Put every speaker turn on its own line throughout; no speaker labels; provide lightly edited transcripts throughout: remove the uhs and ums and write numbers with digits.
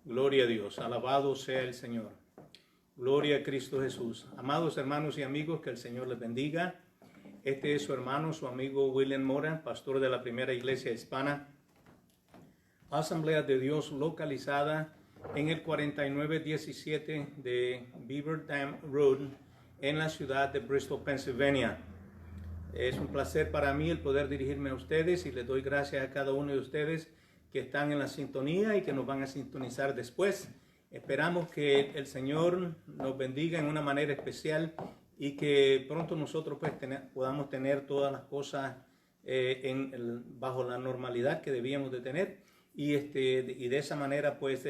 Gloria a Dios, alabado sea el Señor. Gloria a Cristo Jesús. Amados hermanos y amigos, que el Señor les bendiga. Este es su hermano, su amigo William Mora, pastor de la Primera Iglesia Hispana, Asamblea de Dios, localizada en el 4917 de Beaver Dam Road, en la ciudad de Bristol, Pennsylvania. Es un placer para mí el poder dirigirme a ustedes y les doy gracias a cada uno de ustedes que están en la sintonía y que nos van a sintonizar después. Esperamos que el Señor nos bendiga en una manera especial y que pronto nosotros pues podamos tener todas las cosas bajo la normalidad que debíamos de tener y de esa manera pues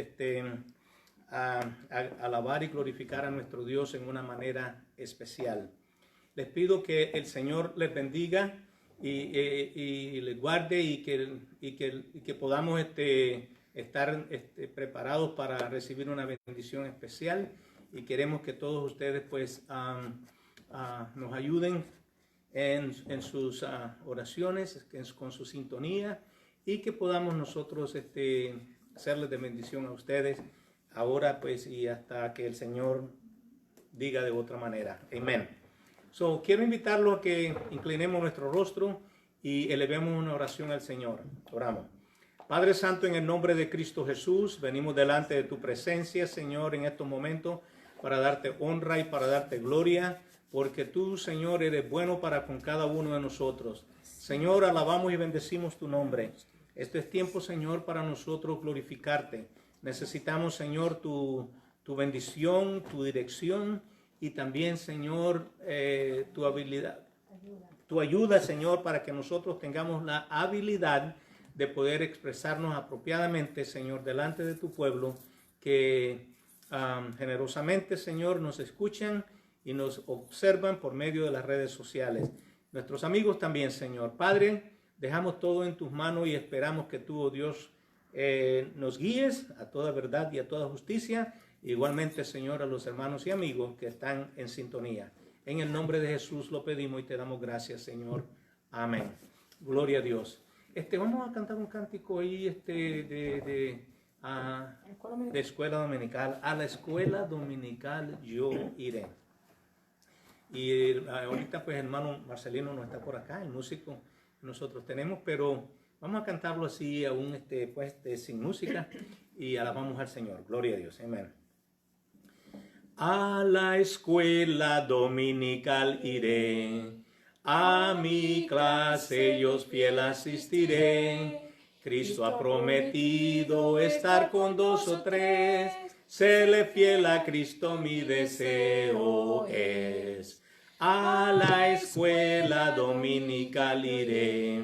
alabar y glorificar a nuestro Dios en una manera especial. Les pido que el Señor les bendiga y les guarde y que podamos estar preparados para recibir una bendición especial, y queremos que todos ustedes pues nos ayuden en sus oraciones, con su sintonía, y que podamos nosotros hacerles de bendición a ustedes ahora pues y hasta que el Señor diga de otra manera. Amén. Quiero invitarlos a que inclinemos nuestro rostro y elevemos una oración al Señor. Oramos. Padre Santo, en el nombre de Cristo Jesús, venimos delante de tu presencia, Señor, en estos momentos para darte honra y para darte gloria, porque tú, Señor, eres bueno para con cada uno de nosotros. Señor, alabamos y bendecimos tu nombre. Este es tiempo, Señor, para nosotros glorificarte. Necesitamos, Señor, tu bendición, tu dirección, y también, Señor, tu habilidad, tu ayuda, Señor, para que nosotros tengamos la habilidad de poder expresarnos apropiadamente, Señor, delante de tu pueblo, que generosamente, Señor, nos escuchan y nos observan por medio de las redes sociales. Nuestros amigos también, Señor. Padre, dejamos todo en tus manos y esperamos que tú, oh Dios, nos guíes a toda verdad y a toda justicia. Igualmente, Señor, a los hermanos y amigos que están en sintonía. En el nombre de Jesús lo pedimos y te damos gracias, Señor. Amén. Gloria a Dios. Vamos a cantar un cántico ahí de escuela dominical. A la escuela dominical yo iré. Y ahorita pues hermano Marcelino no está por acá, el músico que nosotros tenemos, pero vamos a cantarlo así aún sin música y alabamos al Señor. Gloria a Dios. Amén. A la escuela dominical iré, a mi clase yo fiel asistiré. Cristo ha prometido estar con 2 o 3, séle fiel a Cristo mi deseo es. A la escuela dominical iré,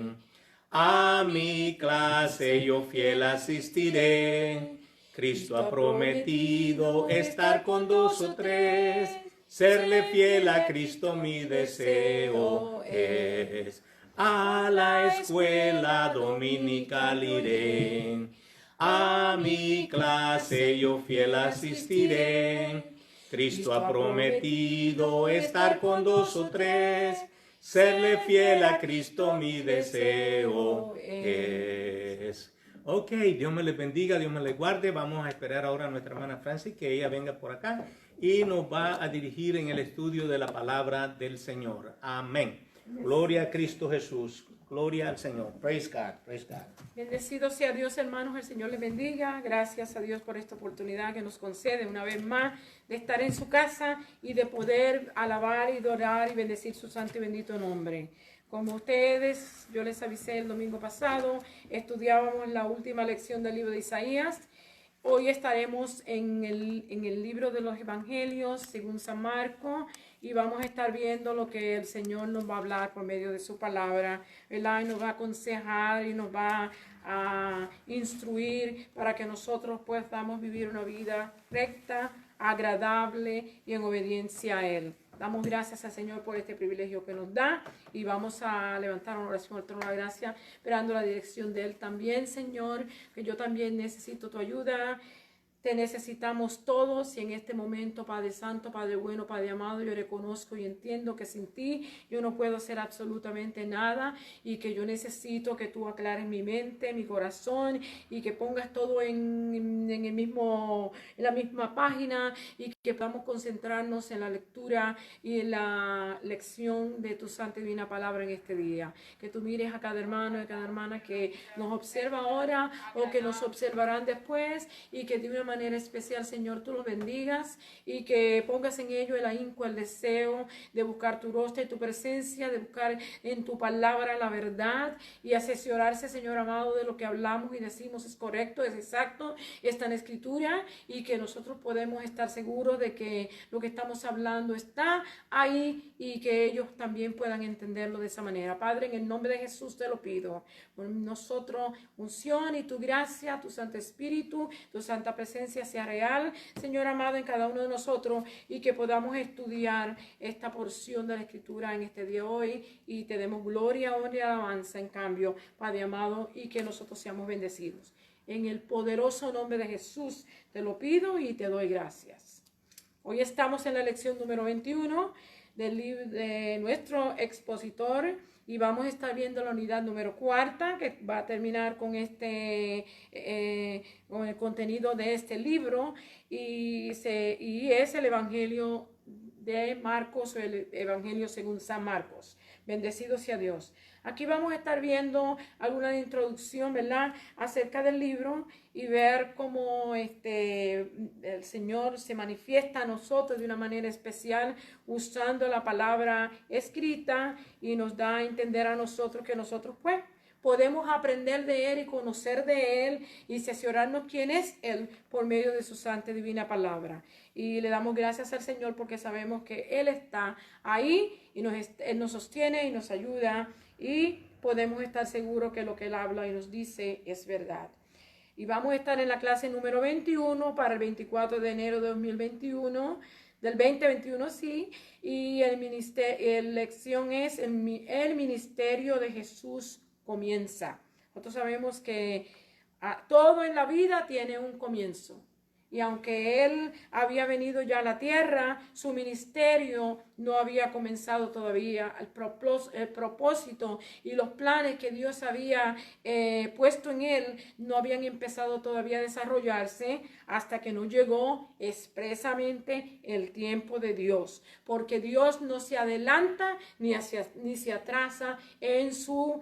a mi clase yo fiel asistiré. Cristo ha prometido estar con 2 o 3, serle fiel a Cristo mi deseo es. A la escuela dominical iré, a mi clase yo fiel asistiré. Cristo ha prometido estar con 2 o 3, serle fiel a Cristo mi deseo es. Ok, Dios me les bendiga, Dios me les guarde. Vamos a esperar ahora a nuestra hermana Francis que ella venga por acá y nos va a dirigir en el estudio de la palabra del Señor. Amén. Gloria a Cristo Jesús. Gloria al Señor. Praise God. Praise God.
Bendecido sea Dios, hermanos. El Señor les bendiga. Gracias a Dios por esta oportunidad que nos concede una vez más de estar en su casa y de poder alabar y adorar y bendecir su santo y bendito nombre. Como ustedes, yo les avisé el domingo pasado, estudiábamos la última lección del libro de Isaías. Hoy estaremos en el libro de los Evangelios, según San Marcos, y vamos a estar viendo lo que el Señor nos va a hablar por medio de su palabra, ¿verdad? Y nos va a aconsejar y nos va a instruir para que nosotros podamos vivir una vida recta, agradable y en obediencia a Él. Damos gracias al Señor por este privilegio que nos da y vamos a levantar una oración al trono de la gracia, esperando la dirección de Él también, Señor, que yo también necesito tu ayuda. Te necesitamos todos y en este momento, Padre Santo, Padre bueno, Padre amado, yo reconozco y entiendo que sin ti yo no puedo hacer absolutamente nada y que yo necesito que tú aclares mi mente, mi corazón y que pongas todo en la misma página y que podamos concentrarnos en la lectura y en la lección de tu santa y divina palabra en este día. Que tú mires a cada hermano y a cada hermana que nos observa ahora o que nos observarán después y que de una manera especial, Señor, tú los bendigas y que pongas en ello el ahínco, el deseo de buscar tu rostro y tu presencia, de buscar en tu palabra la verdad y asesorarse, Señor amado, de lo que hablamos y decimos es correcto, es exacto, está en escritura y que nosotros podemos estar seguros de que lo que estamos hablando está ahí y que ellos también puedan entenderlo de esa manera. Padre, en el nombre de Jesús te lo pido. Por nosotros, unción y tu gracia, tu Santo Espíritu, tu santa presencia sea real, Señor amado, en cada uno de nosotros y que podamos estudiar esta porción de la Escritura en este día hoy y te demos gloria, honra y alabanza en cambio, Padre amado, y que nosotros seamos bendecidos. En el poderoso nombre de Jesús te lo pido y te doy gracias. Hoy estamos en la lección número 21 del libro de nuestro expositor y vamos a estar viendo la unidad número 4 que va a terminar con con el contenido de este libro y es el Evangelio de Marcos o el Evangelio según San Marcos. Bendecido sea Dios. Aquí vamos a estar viendo alguna introducción, ¿verdad?, acerca del libro y ver cómo el Señor se manifiesta a nosotros de una manera especial usando la palabra escrita y nos da a entender a nosotros que nosotros pues podemos aprender de Él y conocer de Él y cerciorarnos quién es Él por medio de su santa y divina palabra. Y le damos gracias al Señor porque sabemos que Él está ahí y Él nos sostiene y nos ayuda y podemos estar seguros que lo que Él habla y nos dice es verdad. Y vamos a estar en la clase número 21 para el 24 de enero de 2021, del 2021, sí, y la lección es el ministerio de Jesús comienza. Nosotros sabemos que todo en la vida tiene un comienzo. Y aunque Él había venido ya a la tierra, su ministerio no había comenzado todavía. El propósito y los planes que Dios había puesto en Él no habían empezado todavía a desarrollarse hasta que no llegó expresamente el tiempo de Dios. Porque Dios no se adelanta ni se atrasa en sus,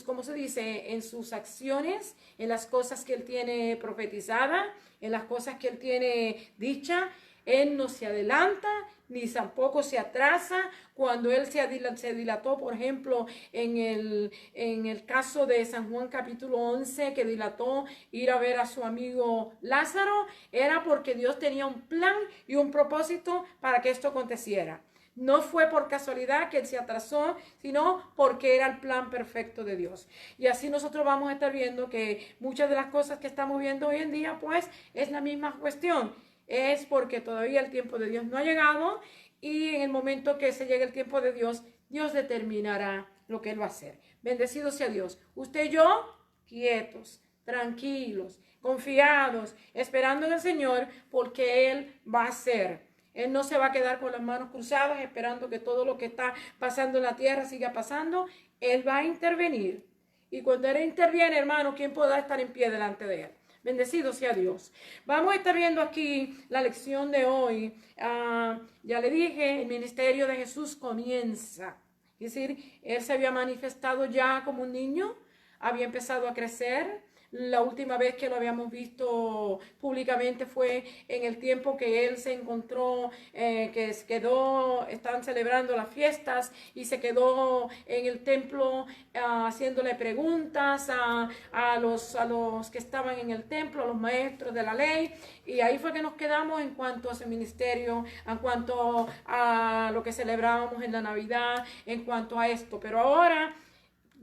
¿cómo se dice?, en sus acciones, en las cosas que Él tiene profetizadas, en las cosas que Él tiene dicha. Él no se adelanta ni tampoco se atrasa. Cuando Él se dilató, por ejemplo, en el caso de San Juan capítulo 11, que dilató ir a ver a su amigo Lázaro, era porque Dios tenía un plan y un propósito para que esto aconteciera. No fue por casualidad que Él se atrasó, sino porque era el plan perfecto de Dios. Y así nosotros vamos a estar viendo que muchas de las cosas que estamos viendo hoy en día, pues, es la misma cuestión. Es porque todavía el tiempo de Dios no ha llegado y en el momento que se llegue el tiempo de Dios, Dios determinará lo que Él va a hacer. Bendecido sea Dios. Usted y yo, quietos, tranquilos, confiados, esperando en el Señor, porque Él va a hacer. Él no se va a quedar con las manos cruzadas esperando que todo lo que está pasando en la tierra siga pasando. Él va a intervenir. Y cuando Él interviene, hermano, ¿quién podrá estar en pie delante de Él? Bendecido sea Dios. Vamos a estar viendo aquí la lección de hoy. Ya le dije, el ministerio de Jesús comienza. Es decir, Él se había manifestado ya como un niño, había empezado a crecer. La última vez que lo habíamos visto públicamente fue en el tiempo que Él se encontró, estaban celebrando las fiestas y se quedó en el templo haciéndole preguntas a los que estaban en el templo, a los maestros de la ley. Y ahí fue que nos quedamos en cuanto a su ministerio, en cuanto a lo que celebrábamos en la Navidad, en cuanto a esto. Pero ahora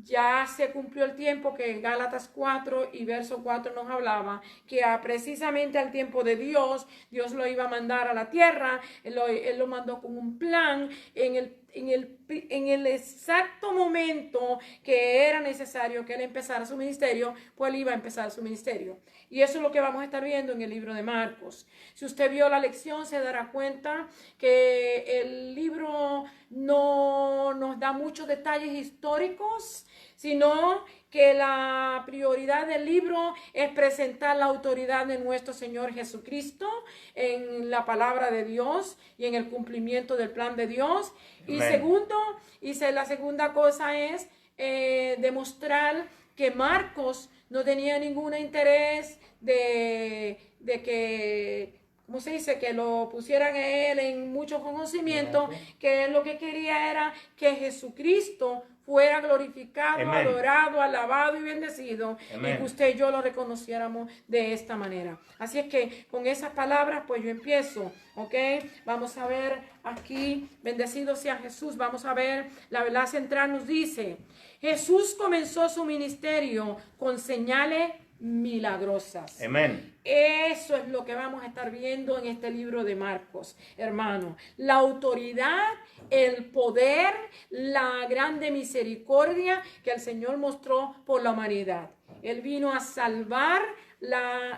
ya se cumplió el tiempo que en Gálatas 4 y verso 4 nos hablaba, que precisamente al tiempo de Dios lo iba a mandar a la tierra. Él lo mandó con un plan. En el en el exacto momento que era necesario que él empezara su ministerio, pues él iba a empezar su ministerio. Y eso es lo que vamos a estar viendo en el libro de Marcos. Si usted vio la lección, se dará cuenta que el libro no nos da muchos detalles históricos, sino que la prioridad del libro es presentar la autoridad de nuestro Señor Jesucristo en la palabra de Dios y en el cumplimiento del plan de Dios. Y la segunda cosa es demostrar que Marcos no tenía ningún interés de que, ¿cómo se dice?, que lo pusieran a él en mucho conocimiento, que él lo que quería era que Jesucristo fuera glorificado,
Amén.
adorado, alabado y bendecido,
Amén.
y que usted y yo lo reconociéramos de esta manera. Así es que con esas palabras, pues yo empiezo, ¿ok? Vamos a ver aquí, bendecido sea Jesús, vamos a ver, la verdad central nos dice, Jesús comenzó su ministerio con señales milagrosas.
Amén.
Eso es lo que vamos a estar viendo en este libro de Marcos, hermano. La autoridad, el poder, la grande misericordia que el Señor mostró por la humanidad. Él vino a salvar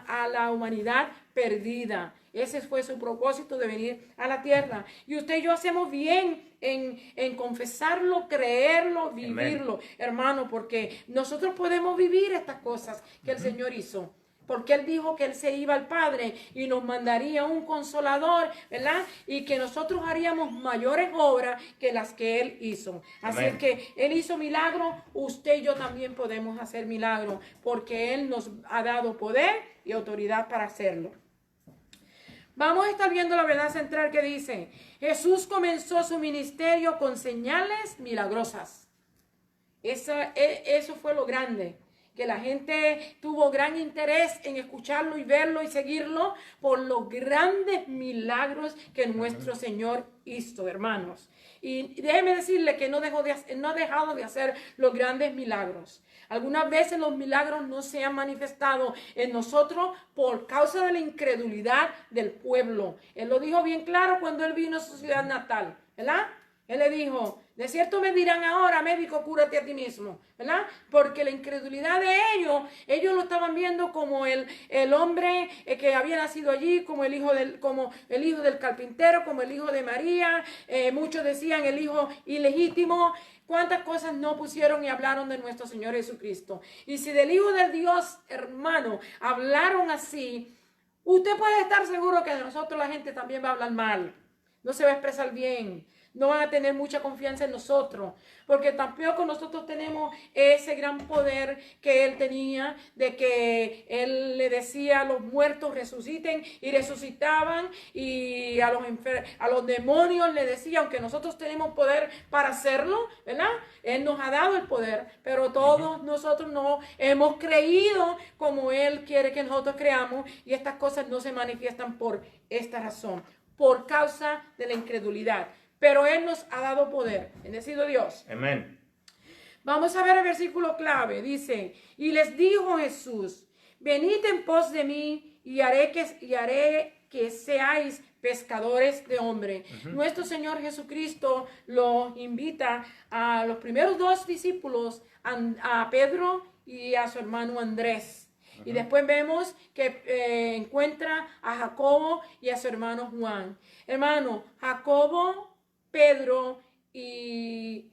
a la humanidad perdida. Ese fue su propósito de venir a la tierra. Y usted y yo hacemos bien en confesarlo, creerlo, vivirlo,
Amén.
hermano, porque nosotros podemos vivir estas cosas que el Señor hizo. Porque Él dijo que Él se iba al Padre y nos mandaría un consolador, ¿verdad? Y que nosotros haríamos mayores obras que las que Él hizo. Así
Amén.
es que Él hizo milagros, usted y yo también podemos hacer milagros, porque Él nos ha dado poder y autoridad para hacerlo. Vamos a estar viendo la verdad central que dice, Jesús comenzó su ministerio con señales milagrosas. Eso fue lo grande, que la gente tuvo gran interés en escucharlo y verlo y seguirlo por los grandes milagros que nuestro Señor hizo, hermanos. Y déjeme decirle que no ha dejado de hacer los grandes milagros. Algunas veces los milagros no se han manifestado en nosotros por causa de la incredulidad del pueblo. Él lo dijo bien claro cuando él vino a su ciudad natal, ¿verdad? Él le dijo, de cierto me dirán ahora, médico, cúrate a ti mismo, ¿verdad? Porque la incredulidad de ellos lo estaban viendo como el hombre que había nacido allí, como el hijo del carpintero, como el hijo de María. Muchos decían el hijo ilegítimo. Cuántas cosas no pusieron y hablaron de nuestro Señor Jesucristo. Y si del Hijo de Dios, hermano, hablaron así, usted puede estar seguro que de nosotros la gente también va a hablar mal. No se va a expresar bien. No van a tener mucha confianza en nosotros, porque tampoco nosotros tenemos ese gran poder que Él tenía, de que Él le decía a los muertos resuciten y resucitaban, y a los demonios le decía, aunque nosotros tenemos poder para hacerlo, ¿verdad? Él nos ha dado el poder, pero todos nosotros no hemos creído como Él quiere que nosotros creamos, y estas cosas no se manifiestan por esta razón, por causa de la incredulidad. Pero Él nos ha dado poder. Bendecido Dios.
Amén.
Vamos a ver el versículo clave. Dice, y les dijo Jesús, venid en pos de mí y haré que seáis pescadores de hombres. Nuestro Señor Jesucristo los invita a los primeros dos discípulos, a Pedro y a su hermano Andrés. Y después vemos que encuentra a Jacobo y a su hermano Juan. Hermano, Jacobo, Pedro y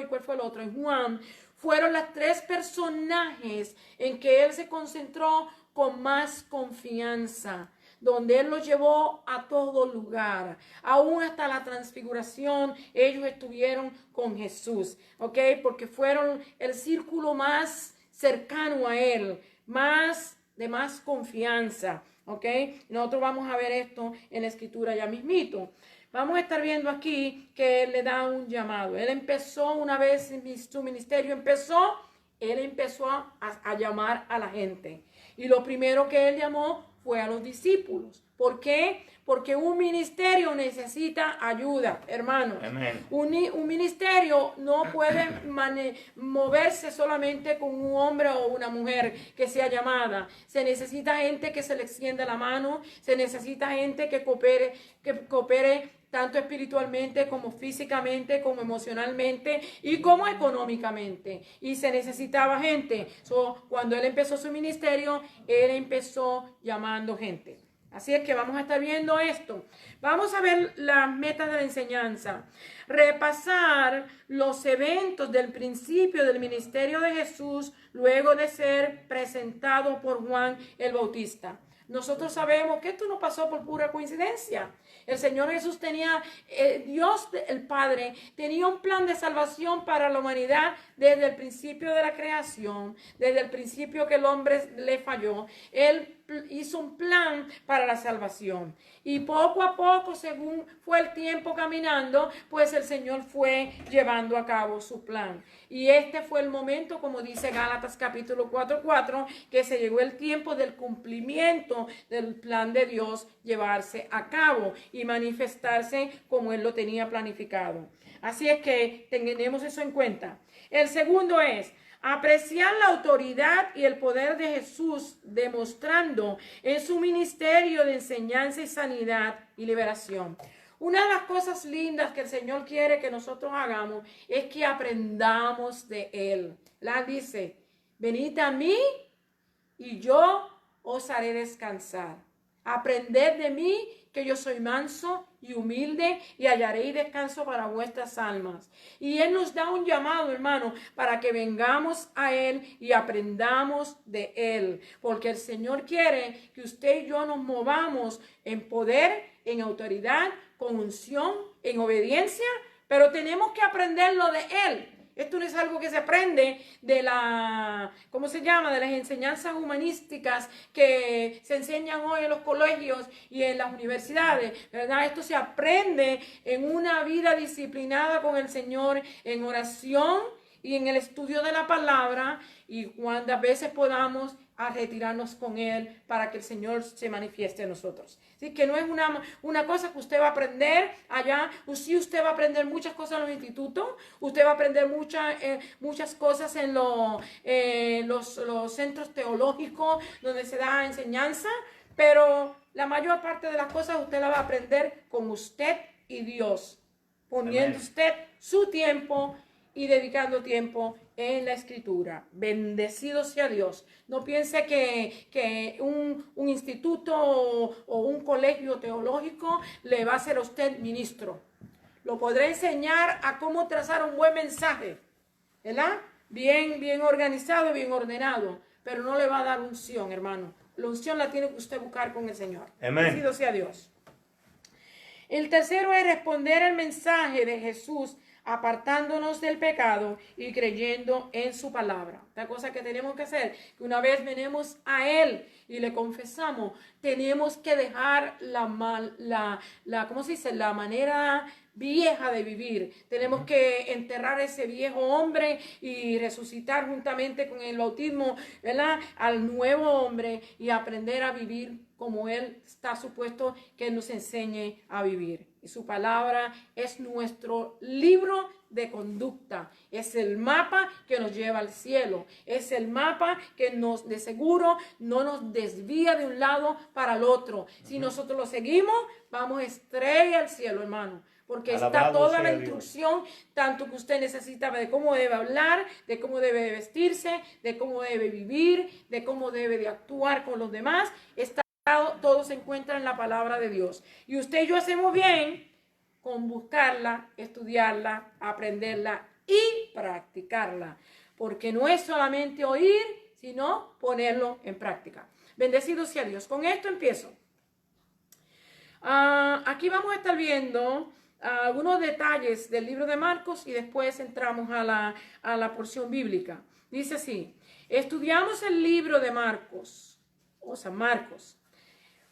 ¿cuál fue el otro? Juan, fueron las tres personajes en que Él se concentró con más confianza, donde Él los llevó a todo lugar, aún hasta la transfiguración. Ellos estuvieron con Jesús, ¿ok? Porque fueron el círculo más cercano a Él, de más confianza, ¿ok? Nosotros vamos a ver esto en la escritura ya mismito. Vamos a estar viendo aquí que Él le da un llamado. Él empezó, una vez su ministerio Él empezó a llamar a la gente. Y lo primero que Él llamó fue a los discípulos. ¿Por qué? Porque un ministerio necesita ayuda, hermano. Un ministerio no puede moverse solamente con un hombre o una mujer que sea llamada. Se necesita gente que se le extienda la mano, se necesita gente que coopere tanto espiritualmente como físicamente, como emocionalmente y como económicamente. Y se necesitaba gente. Cuando él empezó su ministerio, él empezó llamando gente. Así es que vamos a estar viendo esto. Vamos a ver las metas de la enseñanza. Repasar los eventos del principio del ministerio de Jesús luego de ser presentado por Juan el Bautista. Nosotros sabemos que esto no pasó por pura coincidencia. El Señor Jesús tenía, Dios el Padre, tenía un plan de salvación para la humanidad desde el principio de la creación, desde el principio que el hombre le falló. Él hizo un plan para la salvación. Y poco a poco, según fue el tiempo caminando, pues el Señor fue llevando a cabo su plan. Y este fue el momento, como dice Gálatas capítulo 4:4, que se llegó el tiempo del cumplimiento del plan de Dios llevarse a cabo y manifestarse como Él lo tenía planificado. Así es que tenemos eso en cuenta. El segundo es apreciar la autoridad y el poder de Jesús, demostrando en su ministerio de enseñanza y sanidad y liberación. Una de las cosas lindas que el Señor quiere que nosotros hagamos es que aprendamos de Él. La dice, venid a mí y yo os haré descansar. Aprended de mí, que yo soy manso y humilde, y hallaréis descanso para vuestras almas. Y Él nos da un llamado, hermano, para que vengamos a Él y aprendamos de Él. Porque el Señor quiere que usted y yo nos movamos en poder, en autoridad, con unción, en obediencia, pero tenemos que aprenderlo de Él. Esto no es algo que se aprende de ¿cómo se llama? De las enseñanzas humanísticas que se enseñan hoy en los colegios y en las universidades, ¿verdad? Esto se aprende en una vida disciplinada con el Señor, en oración y en el estudio de la palabra, y cuantas veces podamos a retirarnos con Él para que el Señor se manifieste en nosotros. Así que no es una cosa que usted va a aprender allá. Sí, usted va a aprender muchas cosas en los institutos, usted va a aprender muchas cosas en los centros teológicos donde se da enseñanza, pero la mayor parte de las cosas usted la va a aprender con usted y Dios, poniendo usted su tiempo y dedicando tiempo en la Escritura. Bendecido sea Dios. No piense que un instituto o un colegio teológico le va a hacer a usted ministro. Lo podrá enseñar a cómo trazar un buen mensaje, ¿verdad? Bien organizado, bien ordenado, pero no le va a dar unción, hermano. La unción la tiene que usted buscar con el Señor. Bendecido sea Dios. El tercero es responder el mensaje de Jesús apartándonos del pecado y creyendo en su palabra. Otra cosa que tenemos que hacer, que una vez venimos a Él y le confesamos, tenemos que dejar ¿cómo se dice? La manera vieja de vivir. Tenemos que enterrar ese viejo hombre y resucitar juntamente con el bautismo, ¿verdad?, al nuevo hombre y aprender a vivir como Él está supuesto que nos enseñe a vivir. Y su palabra es nuestro libro de conducta. Es el mapa que nos lleva al cielo. Es el mapa que de seguro no nos desvía de un lado para el otro. Si nosotros lo seguimos, vamos estrella al cielo, hermano. Porque está toda la instrucción, tanto que usted necesita de cómo debe hablar, de cómo debe vestirse, de cómo debe vivir, de cómo debe de actuar con los demás. Todo se encuentra en la palabra de Dios. Y usted y yo hacemos bien con buscarla, estudiarla, aprenderla y practicarla. Porque no es solamente oír, sino ponerlo en práctica. Bendecido sea Dios. Con esto empiezo. Aquí vamos a estar viendo algunos detalles del libro de Marcos y después entramos a la porción bíblica. Dice así: estudiamos el libro de Marcos, o sea, Marcos.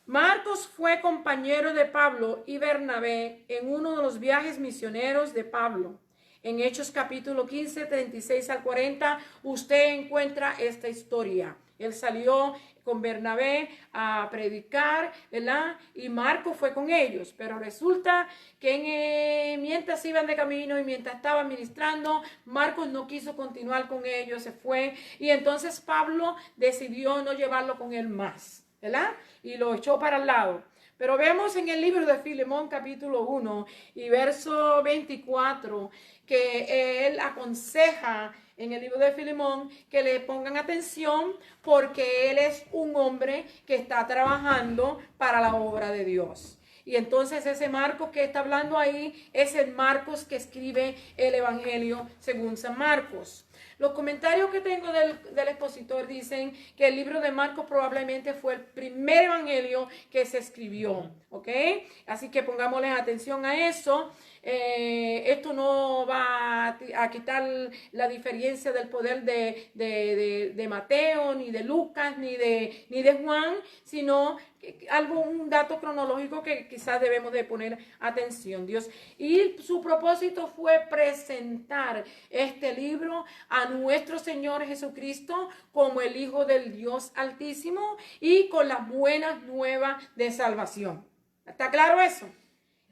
Marcos fue compañero de Pablo y Bernabé en uno de los viajes misioneros de Pablo. En Hechos capítulo 15, 36 al 40, usted encuentra esta historia. Él salió con Bernabé a predicar, ¿verdad? Y Marcos fue con ellos, pero resulta que mientras iban de camino y mientras estaban ministrando, Marcos no quiso continuar con ellos, se fue, y entonces Pablo decidió no llevarlo con él más, ¿verdad? Y lo echó para el lado. Pero vemos en el libro de Filemón capítulo 1 y verso 24 que él aconseja en el libro de Filemón que le pongan atención porque él es un hombre que está trabajando para la obra de Dios. Y entonces ese Marcos que está hablando ahí es el Marcos que escribe el Evangelio según San Marcos. Los comentarios que tengo del expositor dicen que el libro de Marcos probablemente fue el primer evangelio que se escribió, ¿ok? Así que pongámosle atención a eso. Esto no va a quitar la diferencia del poder de Mateo, ni de Lucas, ni de Juan, sino un dato cronológico que quizás debemos de poner atención. Dios, y su propósito fue presentar este libro a nuestro Señor Jesucristo como el Hijo del Dios Altísimo y con las buenas nuevas de salvación. ¿Está claro eso?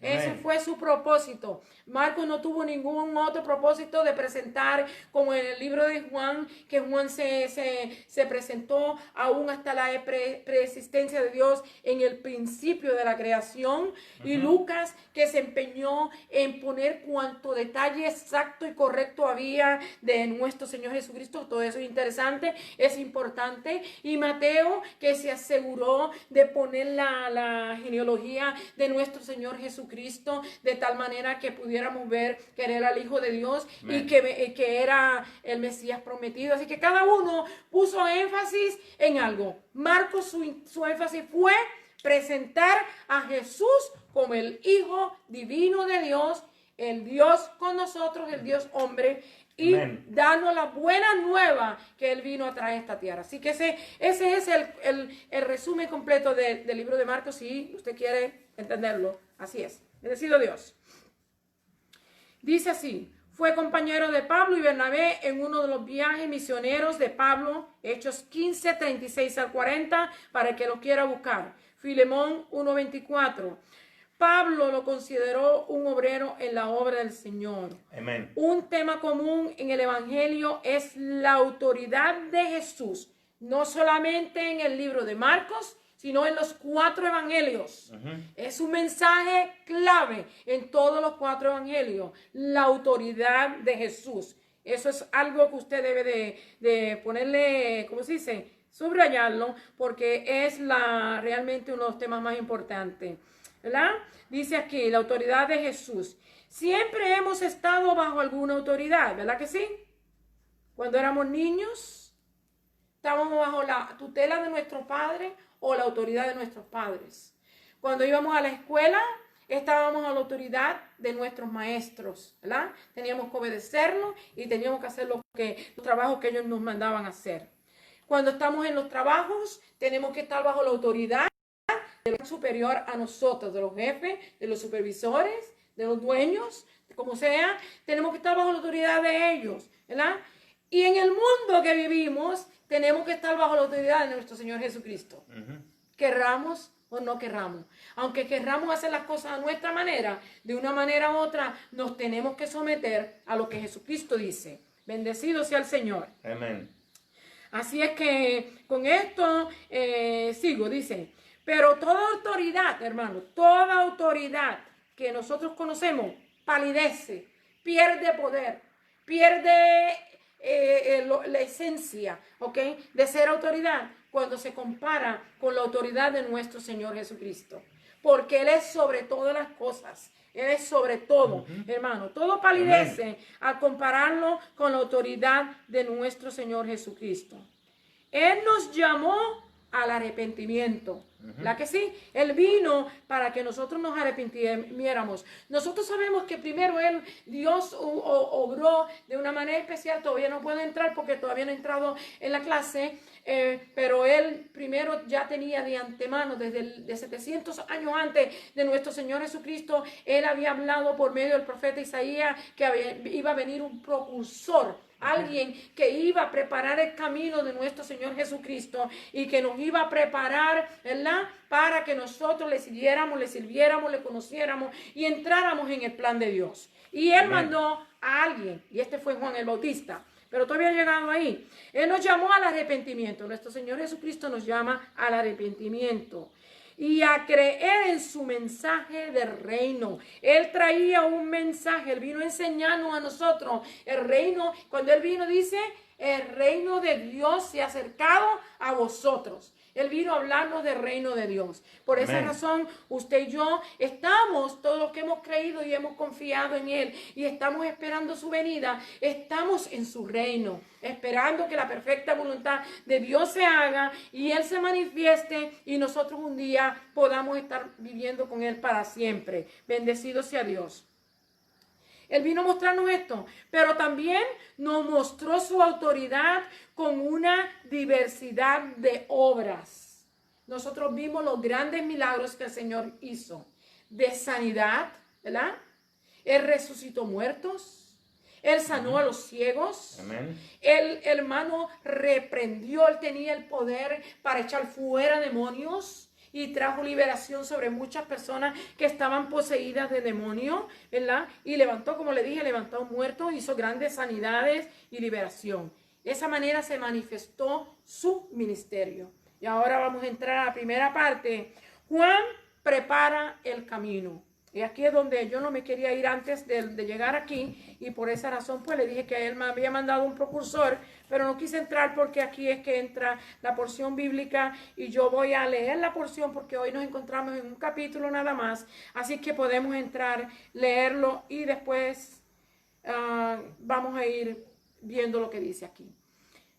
Ese fue su propósito. Marcos no tuvo ningún otro propósito de presentar, como en el libro de Juan, que Juan se presentó aún hasta la preexistencia de Dios en el principio de la creación. Y Lucas, que se empeñó en poner cuanto detalle exacto y correcto había de nuestro Señor Jesucristo. Todo eso es interesante, es importante. Y Mateo, que se aseguró de poner la genealogía de nuestro Señor Jesucristo, de tal manera que pudiéramos ver que era el Hijo de Dios y que era el Mesías prometido. Así que cada uno puso énfasis en algo. Marcos, su énfasis fue presentar a Jesús como el Hijo divino de Dios, el Dios con nosotros, el Dios hombre, y darnos la buena nueva que Él vino a traer a esta tierra. Así que ese es el resumen completo del libro de Marcos, si usted quiere entenderlo. Así es. Bendecido Dios. Dice así: fue compañero de Pablo y Bernabé en uno de los viajes misioneros de Pablo, Hechos 15, 36 al 40, para el que lo quiera buscar. Filemón 1:24. Pablo lo consideró un obrero en la obra del Señor.
Amén.
Un tema común en el Evangelio es la autoridad de Jesús, no solamente en el libro de Marcos, sino en los 4 evangelios. Es un mensaje clave en todos los 4 evangelios, la autoridad de Jesús. Eso es algo que usted debe de ponerle, ¿cómo se dice? Subrayarlo, porque es realmente uno de los temas más importantes, ¿verdad? Dice aquí, la autoridad de Jesús. Siempre hemos estado bajo alguna autoridad, ¿verdad que sí? Cuando éramos niños, estábamos bajo la tutela de nuestro padre o la autoridad de nuestros padres. Cuando íbamos a la escuela, estábamos a la autoridad de nuestros maestros, ¿verdad? Teníamos que obedecerlos y teníamos que hacer los trabajos que ellos nos mandaban a hacer. Cuando estamos en los trabajos, tenemos que estar bajo la autoridad del superior a nosotros, de los jefes, de los supervisores, de los dueños, como sea, tenemos que estar bajo la autoridad de ellos, ¿verdad? Y en el mundo que vivimos, tenemos que estar bajo la autoridad de nuestro Señor Jesucristo. Querramos o no querramos. Aunque querramos hacer las cosas a nuestra manera, de una manera u otra, nos tenemos que someter a lo que Jesucristo dice. Bendecido sea el Señor.
Amén.
Así es que con esto sigo, dice: pero toda autoridad, hermano, toda autoridad que nosotros conocemos palidece, pierde poder, pierde la esencia, ¿ok?, de ser autoridad cuando se compara con la autoridad de nuestro Señor Jesucristo. Porque Él es sobre todas las cosas. Él es sobre todo, hermano. Todo palidece al compararlo con la autoridad de nuestro Señor Jesucristo. Él nos llamó al arrepentimiento. ¿La que sí? Él vino para que nosotros nos arrepintiéramos. Nosotros sabemos que primero Dios obró de una manera especial. Todavía no puedo entrar porque todavía no he entrado en la clase, pero Él primero ya tenía de antemano, desde 700 años antes de nuestro Señor Jesucristo, Él había hablado por medio del profeta Isaías que iba a venir un precursor alguien que iba a preparar el camino de nuestro Señor Jesucristo y que nos iba a preparar, ¿verdad?, para que nosotros le siguiéramos, le sirviéramos, le conociéramos y entráramos en el plan de Dios. Y Él mandó a alguien, y este fue Juan el Bautista. Pero todavía llegado ahí. Él nos llamó al arrepentimiento. Nuestro Señor Jesucristo nos llama al arrepentimiento y a creer en su mensaje del reino. Él traía un mensaje, Él vino a enseñarnos a nosotros. El reino, cuando Él vino, dice, el reino de Dios se ha acercado a vosotros. Él vino a hablarnos del reino de Dios. Por esa razón, usted y yo estamos, todos los que hemos creído y hemos confiado en Él y estamos esperando su venida, estamos en su reino, esperando que la perfecta voluntad de Dios se haga y Él se manifieste y nosotros un día podamos estar viviendo con Él para siempre. Bendecido sea Dios. Él vino a mostrarnos esto, pero también nos mostró su autoridad con una diversidad de obras. Nosotros vimos los grandes milagros que el Señor hizo de sanidad, ¿verdad? Él resucitó muertos, Él sanó a los ciegos. Amén. Él, hermano, reprendió, Él tenía el poder para echar fuera demonios. Y trajo liberación sobre muchas personas que estaban poseídas de demonios, ¿verdad? Y levantó, como le dije, levantó muertos, hizo grandes sanidades y liberación. De esa manera se manifestó su ministerio. Y ahora vamos a entrar a la primera parte. Juan prepara el camino. Y aquí es donde yo no me quería ir antes de llegar aquí. Y por esa razón pues le dije que él me había mandado un precursor. Pero no quise entrar porque aquí es que entra la porción bíblica. Y yo voy a leer la porción porque hoy nos encontramos en un capítulo nada más. Así que podemos entrar, leerlo y después vamos a ir viendo lo que dice aquí.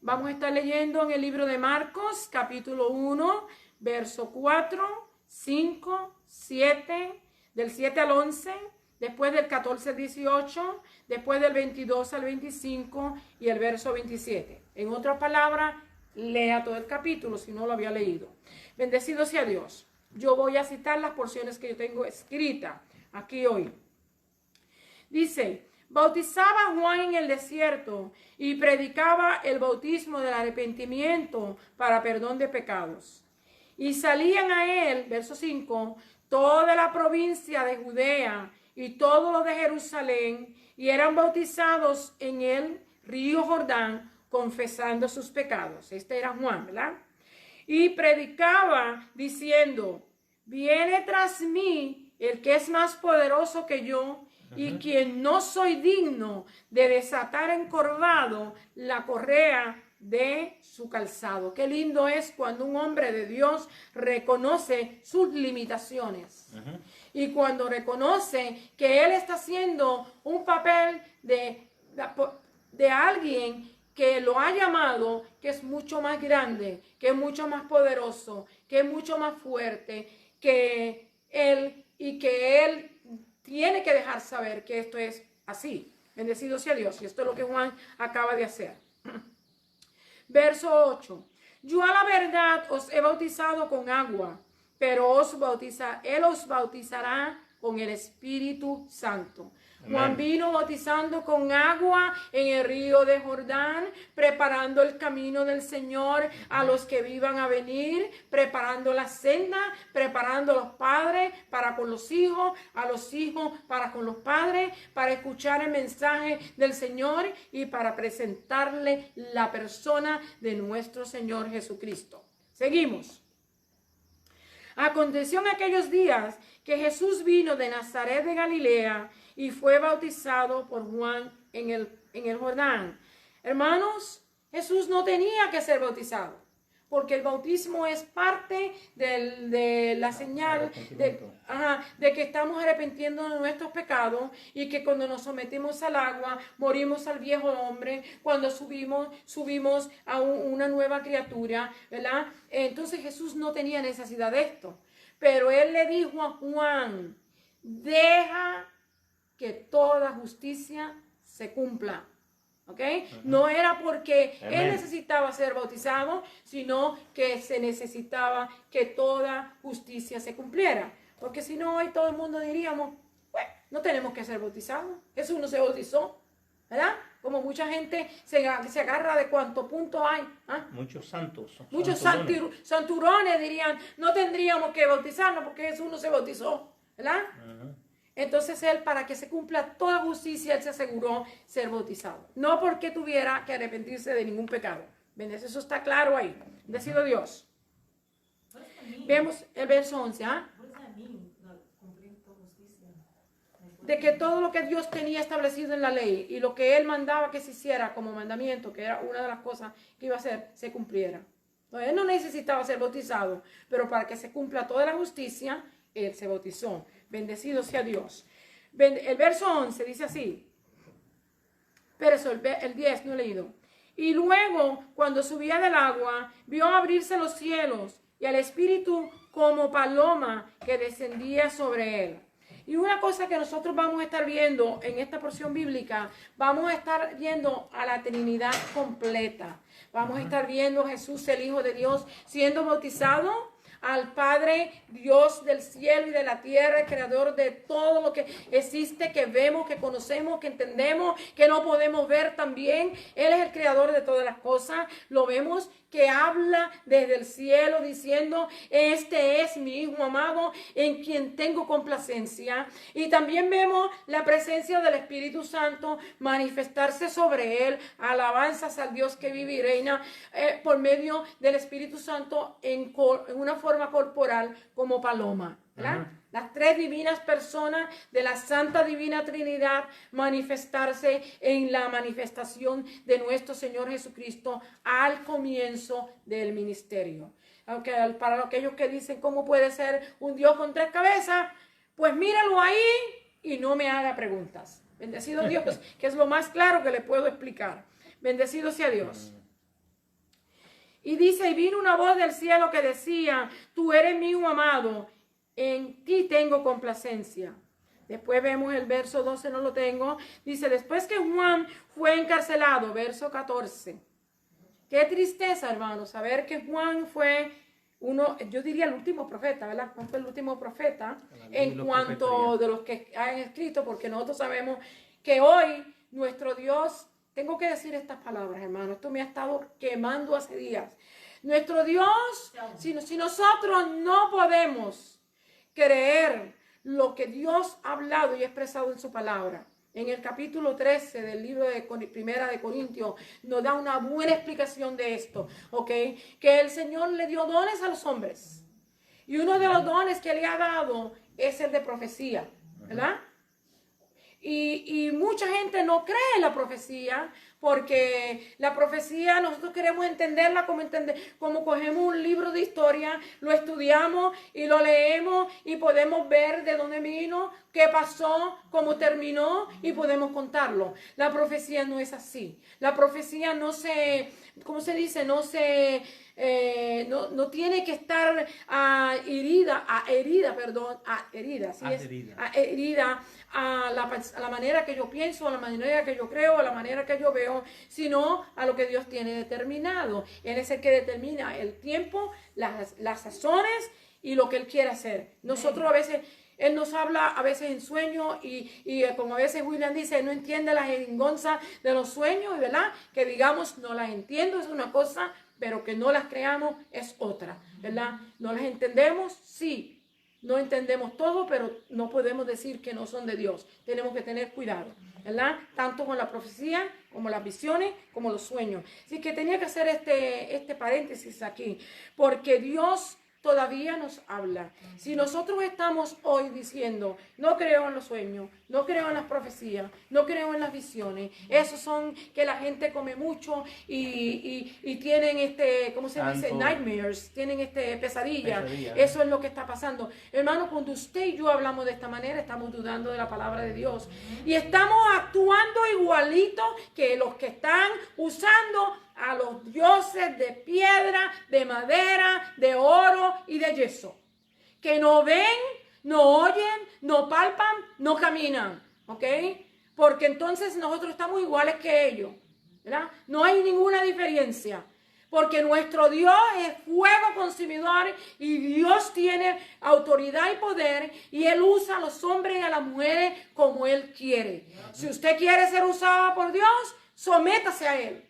Vamos a estar leyendo en el libro de Marcos, capítulo 1, verso 4, 5, 7... del 7 al 11, después del 14 al 18, después del 22 al 25 y el verso 27. En otras palabras, lea todo el capítulo si no lo había leído. Bendecido sea Dios. Yo voy a citar las porciones que yo tengo escritas aquí hoy. Dice, bautizaba Juan en el desierto y predicaba el bautismo del arrepentimiento para perdón de pecados. Y salían a él, verso 5, toda la provincia de Judea y todo lo de Jerusalén, y eran bautizados en el río Jordán, confesando sus pecados. Este era Juan, ¿verdad? Y predicaba diciendo, viene tras mí el que es más poderoso que yo, y quien no soy digno de desatar encorvado la correa de su calzado. Qué lindo es cuando un hombre de Dios reconoce sus limitaciones. Y cuando reconoce que él está haciendo un papel de alguien que lo ha llamado, que es mucho más grande, que es mucho más poderoso, que es mucho más fuerte que él, y que él tiene que dejar saber que esto es así. Bendecido sea Dios. Y esto es lo que Juan acaba de hacer. Verso 8. Yo a la verdad os he bautizado con agua, pero Él os bautizará con el Espíritu Santo. Amén. Juan vino bautizando con agua en el río de Jordán, preparando el camino del Señor a los que vivan a venir, preparando la senda, preparando a los padres para con los hijos, a los hijos para con los padres, para escuchar el mensaje del Señor y para presentarle la persona de nuestro Señor Jesucristo. Seguimos. Aconteció en aquellos días que Jesús vino de Nazaret de Galilea y fue bautizado por Juan en el Jordán. Hermanos, Jesús no tenía que ser bautizado, porque el bautismo es parte de la señal de que estamos arrepintiendo de nuestros pecados y que cuando nos sometemos al agua, morimos al viejo hombre, cuando subimos a una nueva criatura, ¿verdad? Entonces Jesús no tenía necesidad de esto, pero Él le dijo a Juan, deja que toda justicia se cumpla. ¿Ok? No era porque Amén. Él necesitaba ser bautizado, sino que se necesitaba que toda justicia se cumpliera. Porque si no, hoy todo el mundo diríamos, bueno, no tenemos que ser bautizados. Jesús no se bautizó, ¿verdad? Como mucha gente se agarra de cuánto punto hay. ¿Ah?
Muchos santos.
Muchos
santurones.
santurones dirían, no tendríamos que bautizarnos porque Jesús no se bautizó, ¿verdad? Entonces él, para que se cumpla toda justicia, él se aseguró ser bautizado. No porque tuviera que arrepentirse de ningún pecado. ¿Ves? Eso está claro ahí. Bendecido Dios. Vemos el verso 11, ¿ah? De que todo lo que Dios tenía establecido en la ley y lo que Él mandaba que se hiciera como mandamiento, que era una de las cosas que iba a hacer, se cumpliera. Entonces, Él no necesitaba ser bautizado, pero para que se cumpla toda la justicia, Él se bautizó. Bendecido sea Dios. El verso 11 dice así, pero eso, el 10 no he leído. Y luego, cuando subía del agua, vio abrirse los cielos y al Espíritu como paloma que descendía sobre Él. Y una cosa que nosotros vamos a estar viendo en esta porción bíblica, vamos a estar viendo a la Trinidad completa. Vamos a estar viendo a Jesús, el Hijo de Dios, siendo bautizado, al Padre, Dios del cielo y de la tierra, creador de todo lo que existe, que vemos, que conocemos, que entendemos, que no podemos ver también. Él es el creador de todas las cosas. Lo vemos que habla desde el cielo diciendo, este es mi Hijo amado en quien tengo complacencia. Y también vemos la presencia del Espíritu Santo manifestarse sobre él. Alabanzas al Dios que vive y reina por medio del Espíritu Santo en una forma corporal como paloma, ¿verdad? Las tres divinas personas de la Santa Divina Trinidad manifestarse en la manifestación de nuestro Señor Jesucristo al comienzo del ministerio. Aunque para aquellos que dicen cómo puede ser un Dios con tres cabezas, pues míralo ahí y no me haga preguntas. Bendecido Dios, que es lo más claro que le puedo explicar. Bendecido sea Dios. Y dice, y vino una voz del cielo que decía, tú eres mi Hijo amado, en ti tengo complacencia. Después vemos el verso 12, no lo tengo. Dice, después que Juan fue encarcelado, verso 14. Qué tristeza, hermanos, saber que Juan fue uno, yo diría el último profeta, ¿verdad? Juan fue el último profeta en cuanto de los que han escrito, porque nosotros sabemos que hoy nuestro Dios, tengo que decir estas palabras, hermano, esto me ha estado quemando hace días. Nuestro Dios, si nosotros no podemos creer lo que Dios ha hablado y expresado en su palabra, en el capítulo 13 del libro de Primera de Corintios, nos da una buena explicación de esto, ¿ok? Que el Señor le dio dones a los hombres. Y uno de los dones que le ha dado es el de profecía, ¿verdad? Y mucha gente no cree en la profecía, porque la profecía nosotros queremos entenderla como cogemos un libro de historia, lo estudiamos y lo leemos y podemos ver de dónde vino, qué pasó, cómo terminó y podemos contarlo. La profecía no es así. La profecía no se, ¿cómo se dice? No tiene que estar herida a la manera que yo pienso, a la manera que yo creo, a la manera que yo veo, sino a lo que Dios tiene determinado. Él es el que determina el tiempo, las sazones y lo que Él quiere hacer. Nosotros a veces, Él nos habla a veces en sueños y como a veces William dice, no entiende las jeringonzas de los sueños, ¿verdad? Que digamos, no las entiendo, es una cosa, pero que no las creamos es otra, ¿verdad? ¿No las entendemos? Sí. No entendemos todo, pero no podemos decir que no son de Dios. Tenemos que tener cuidado, ¿verdad? Tanto con la profecía, como las visiones, como los sueños. Así que tenía que hacer este paréntesis aquí, porque Dios todavía nos habla. Si nosotros estamos hoy diciendo, no creo en los sueños, no creo en las profecías, no creo en las visiones, esos son que la gente come mucho y tienen ¿cómo se dice? Nightmares, tienen pesadillas. Eso es lo que está pasando. Hermano, cuando usted y yo hablamos de esta manera, estamos dudando de la palabra de Dios. Y estamos actuando igualito que los que están usando a los dioses de piedra, de madera, de oro y de yeso, que no ven, no oyen, no palpan, no caminan, ¿ok? Porque entonces nosotros estamos iguales que ellos, ¿verdad? No hay ninguna diferencia, porque nuestro Dios es fuego consumidor y Dios tiene autoridad y poder y Él usa a los hombres y a las mujeres como Él quiere. Si usted quiere ser usada por Dios, sométase a Él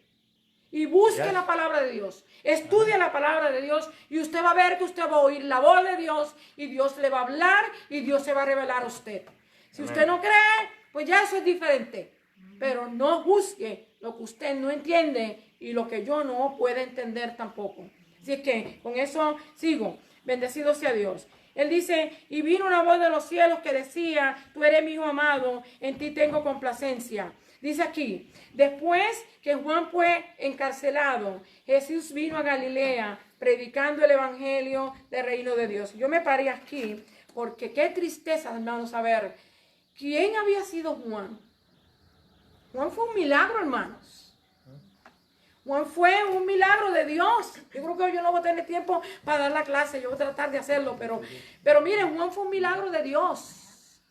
y busque la palabra de Dios. Estudie la palabra de Dios y usted va a ver que usted va a oír la voz de Dios y Dios le va a hablar y Dios se va a revelar a usted. Si usted no cree, pues ya eso es diferente. Pero no juzgue lo que usted no entiende y lo que yo no puedo entender tampoco. Así que con eso sigo. Bendecido sea Dios. Él dice, y vino una voz de los cielos que decía, tú eres mi hijo amado, en ti tengo complacencia. Dice aquí, después que Juan fue encarcelado, Jesús vino a Galilea predicando el evangelio del reino de Dios. Yo me paré aquí porque qué tristeza, hermanos, saber quién había sido Juan. Juan fue un milagro, hermanos. Juan fue un milagro de Dios. Yo creo que yo no voy a tener tiempo para dar la clase, yo voy a tratar de hacerlo, pero miren, Juan fue un milagro de Dios.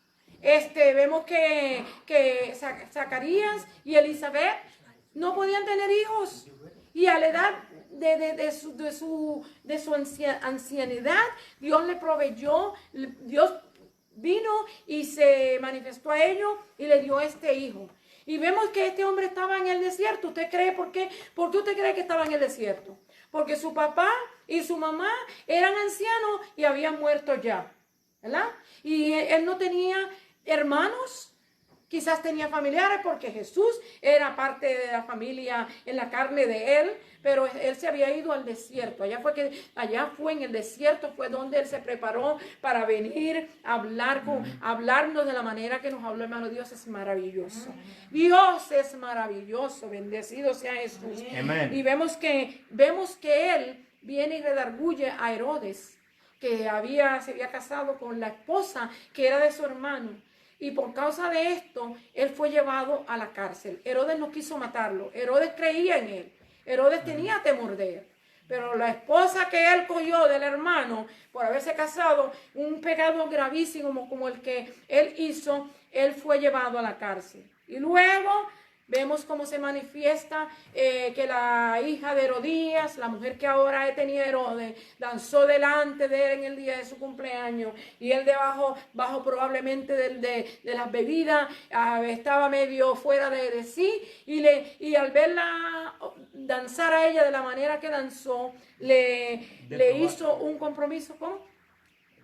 Vemos que Zacarías y Elizabeth no podían tener hijos y a la edad de su ancianidad, Dios le proveyó, Dios vino y se manifestó a ellos y le dio este hijo. Y vemos que este hombre estaba en el desierto. ¿Usted cree por qué? ¿Por qué usted cree que estaba en el desierto? Porque su papá y su mamá eran ancianos y habían muerto ya, ¿verdad? Y él no tenía hermanos. Quizás tenía familiares porque Jesús era parte de la familia en la carne de él, pero él se había ido al desierto. Allá fue en el desierto, fue donde él se preparó para venir a hablarnos de la manera que nos habló, hermano. Dios es maravilloso. Dios es maravilloso. Bendecido sea Jesús.
Amén.
Y vemos que él viene y redarguye a Herodes, que se había casado con la esposa que era de su hermano. Y por causa de esto, él fue llevado a la cárcel. Herodes no quiso matarlo. Herodes creía en él. Herodes tenía temor de él. Pero la esposa que él cogió del hermano, por haberse casado, un pecado gravísimo como el que él hizo, él fue llevado a la cárcel. Y luego vemos cómo se manifiesta que la hija de Herodías, la mujer que ahora tenía Herodes, danzó delante de él en el día de su cumpleaños. Y él bajo probablemente de las bebidas, estaba medio fuera de sí. Y al verla danzar a ella de la manera que danzó, le hizo un compromiso con...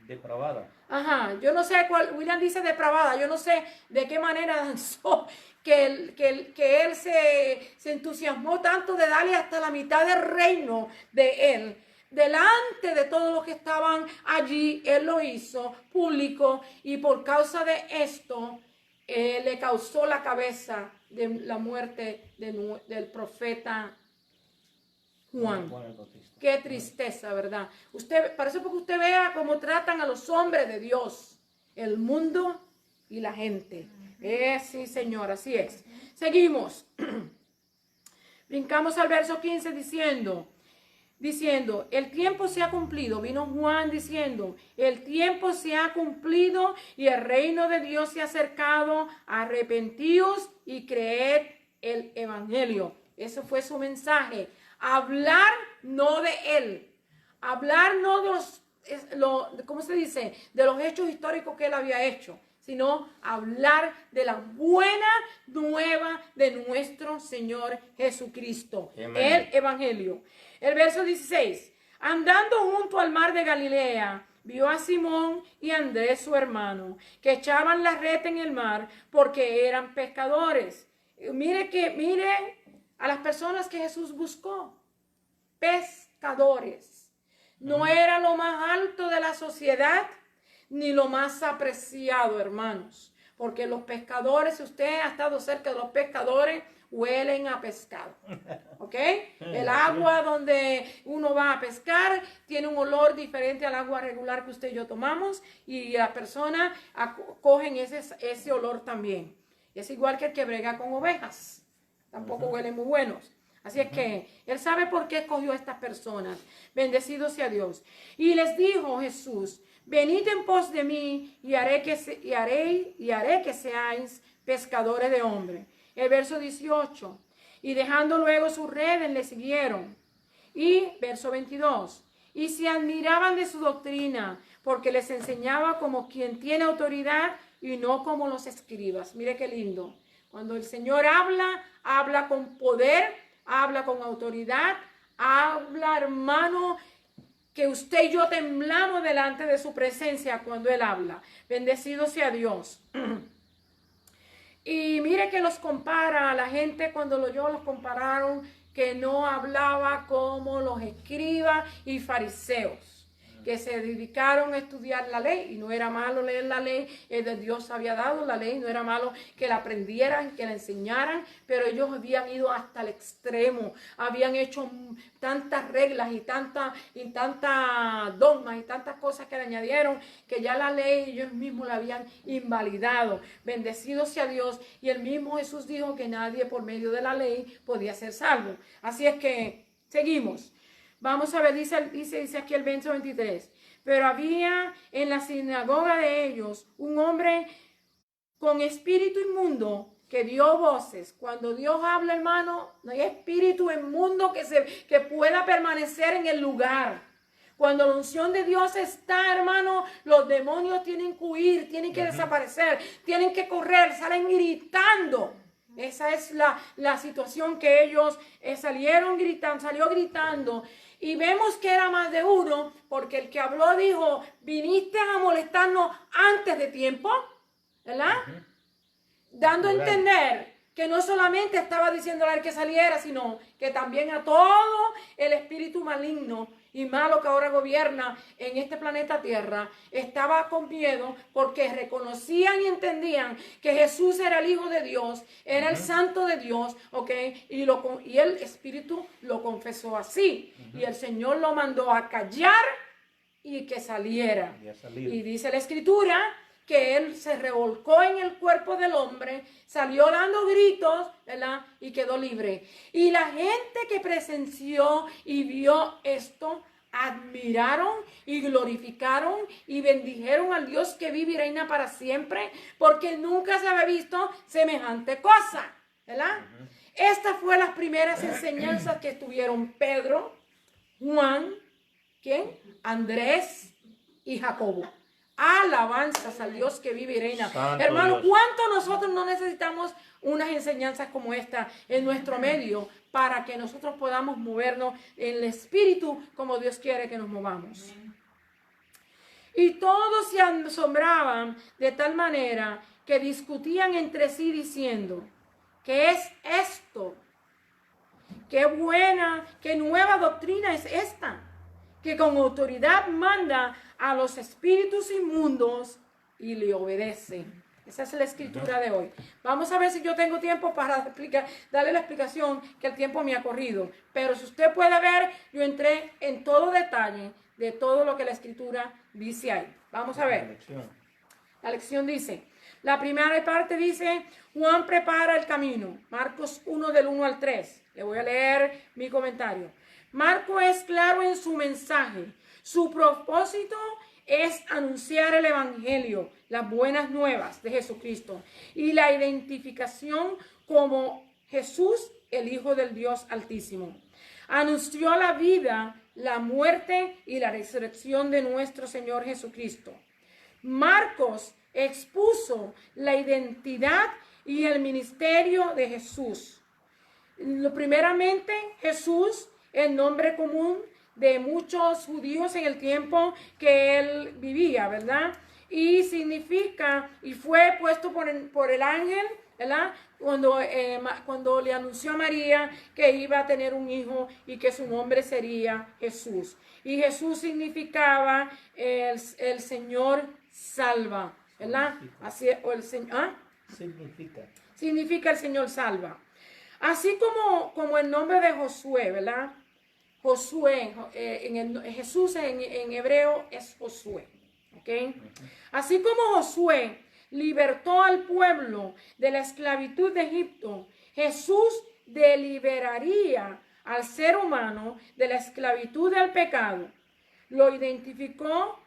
Depravada.
Ajá, yo no sé cuál, William dice depravada, yo no sé de qué manera danzó, que él se entusiasmó tanto de darle hasta la mitad del reino de él. Delante de todos los que estaban allí, él lo hizo público y por causa de esto, le causó la cabeza de la muerte del profeta Juan. Qué tristeza, ¿verdad? Parece porque usted vea cómo tratan a los hombres de Dios, el mundo y la gente. Sí, Señor, así es. Seguimos. Brincamos al verso 15 diciendo, el tiempo se ha cumplido. Vino Juan diciendo, el tiempo se ha cumplido y el reino de Dios se ha acercado. Arrepentíos y creed el evangelio. Eso fue su mensaje. Hablar no de él, hablar no de ¿cómo se dice? De los hechos históricos que él había hecho, sino hablar de la buena nueva de nuestro Señor Jesucristo. Amén. El evangelio. El verso 16, andando junto al mar de Galilea, vio a Simón y Andrés su hermano, que echaban la red en el mar porque eran pescadores. Mire a las personas que Jesús buscó, pescadores. No era lo más alto de la sociedad, ni lo más apreciado, hermanos. Porque los pescadores, si usted ha estado cerca de los pescadores, huelen a pescado. ¿Ok? El agua donde uno va a pescar tiene un olor diferente al agua regular que usted y yo tomamos. Y las personas cogen ese olor también. Es igual que el que brega con ovejas. Tampoco huelen muy buenos. Así es que él sabe por qué escogió a estas personas. Bendecido sea Dios. Y les dijo Jesús, venid en pos de mí y haré que seáis pescadores de hombres. El verso 18. Y dejando luego sus redes le siguieron. Y verso 22. Y se admiraban de su doctrina, porque les enseñaba como quien tiene autoridad y no como los escribas. Mire qué lindo. Cuando el Señor habla, habla con poder, habla con autoridad, habla, hermano, que usted y yo temblamos delante de su presencia cuando Él habla. Bendecido sea Dios. Y mire que los compara a la gente cuando los compararon que no hablaba como los escribas y fariseos, que se dedicaron a estudiar la ley, y no era malo leer la ley, de Dios había dado la ley, no era malo que la aprendieran, que la enseñaran, pero ellos habían ido hasta el extremo, habían hecho tantas reglas y tantas dogmas y tantas cosas que le añadieron, que ya la ley ellos mismos la habían invalidado. Bendecido sea Dios, y el mismo Jesús dijo que nadie por medio de la ley podía ser salvo. Así es que seguimos. Vamos a ver, dice aquí el verso 23. Pero había en la sinagoga de ellos un hombre con espíritu inmundo que dio voces. Cuando Dios habla, hermano, no hay espíritu inmundo que pueda permanecer en el lugar. Cuando la unción de Dios está, hermano, los demonios tienen que huir, tienen que desaparecer, tienen que correr, salen gritando. Esa es la situación que ellos salió gritando. Y vemos que era más de uno, porque el que habló dijo, viniste a molestarnos antes de tiempo, ¿verdad? Dando a entender que no solamente estaba diciéndole al que saliera, sino que también a todo el espíritu maligno y malo que ahora gobierna en este planeta Tierra, estaba con miedo porque reconocían y entendían que Jesús era el Hijo de Dios, era el Santo de Dios, ¿ok? Y el Espíritu lo confesó así. Y el Señor lo mandó a callar y que saliera. Y dice la Escritura que él se revolcó en el cuerpo del hombre, salió dando gritos, ¿verdad? Y quedó libre. Y la gente que presenció y vio esto, admiraron y glorificaron y bendijeron al Dios que vive y reina para siempre, porque nunca se había visto semejante cosa, ¿verdad? Estas fueron las primeras enseñanzas que tuvieron Pedro, Juan, ¿quién? Andrés y Jacobo. Alabanzas al Dios que vive y reina.
Santo
Hermano,
Dios.
¿cuánto nosotros no necesitamos unas enseñanzas como esta en nuestro medio para que nosotros podamos movernos en el espíritu como Dios quiere que nos movamos? Y todos se asombraban de tal manera que discutían entre sí diciendo, ¿qué es esto? ¿Qué buena, qué nueva doctrina es esta? Que con autoridad manda a los espíritus inmundos y le obedecen. Esa es la escritura de hoy. Vamos a ver si yo tengo tiempo para darle la explicación, que el tiempo me ha corrido. Pero si usted puede ver, yo entré en todo detalle de todo lo que la escritura dice ahí. Vamos a ver. La lección dice, la primera parte dice, Juan prepara el camino. Marcos 1 del 1 al 3. Le voy a leer mi comentario. Marco es claro en su mensaje. Su propósito es anunciar el evangelio, las buenas nuevas de Jesucristo y la identificación como Jesús, el Hijo del Dios Altísimo. Anunció la vida, la muerte y la resurrección de nuestro Señor Jesucristo. Marcos expuso la identidad y el ministerio de Jesús. Primeramente, Jesús, el nombre común de muchos judíos en el tiempo que él vivía, ¿verdad? Y significa, y fue puesto por el ángel, ¿verdad? Cuando le anunció a María que iba a tener un hijo y que su nombre sería Jesús. Y Jesús significaba el Señor salva, ¿verdad? Así, o el Señor, ¿ah? Significa el Señor salva. Así como el nombre de Josué, ¿verdad? Josué, Jesús en hebreo es Josué, ¿ok? Así como Josué libertó al pueblo de la esclavitud de Egipto, Jesús deliberaría al ser humano de la esclavitud del pecado. Lo identificó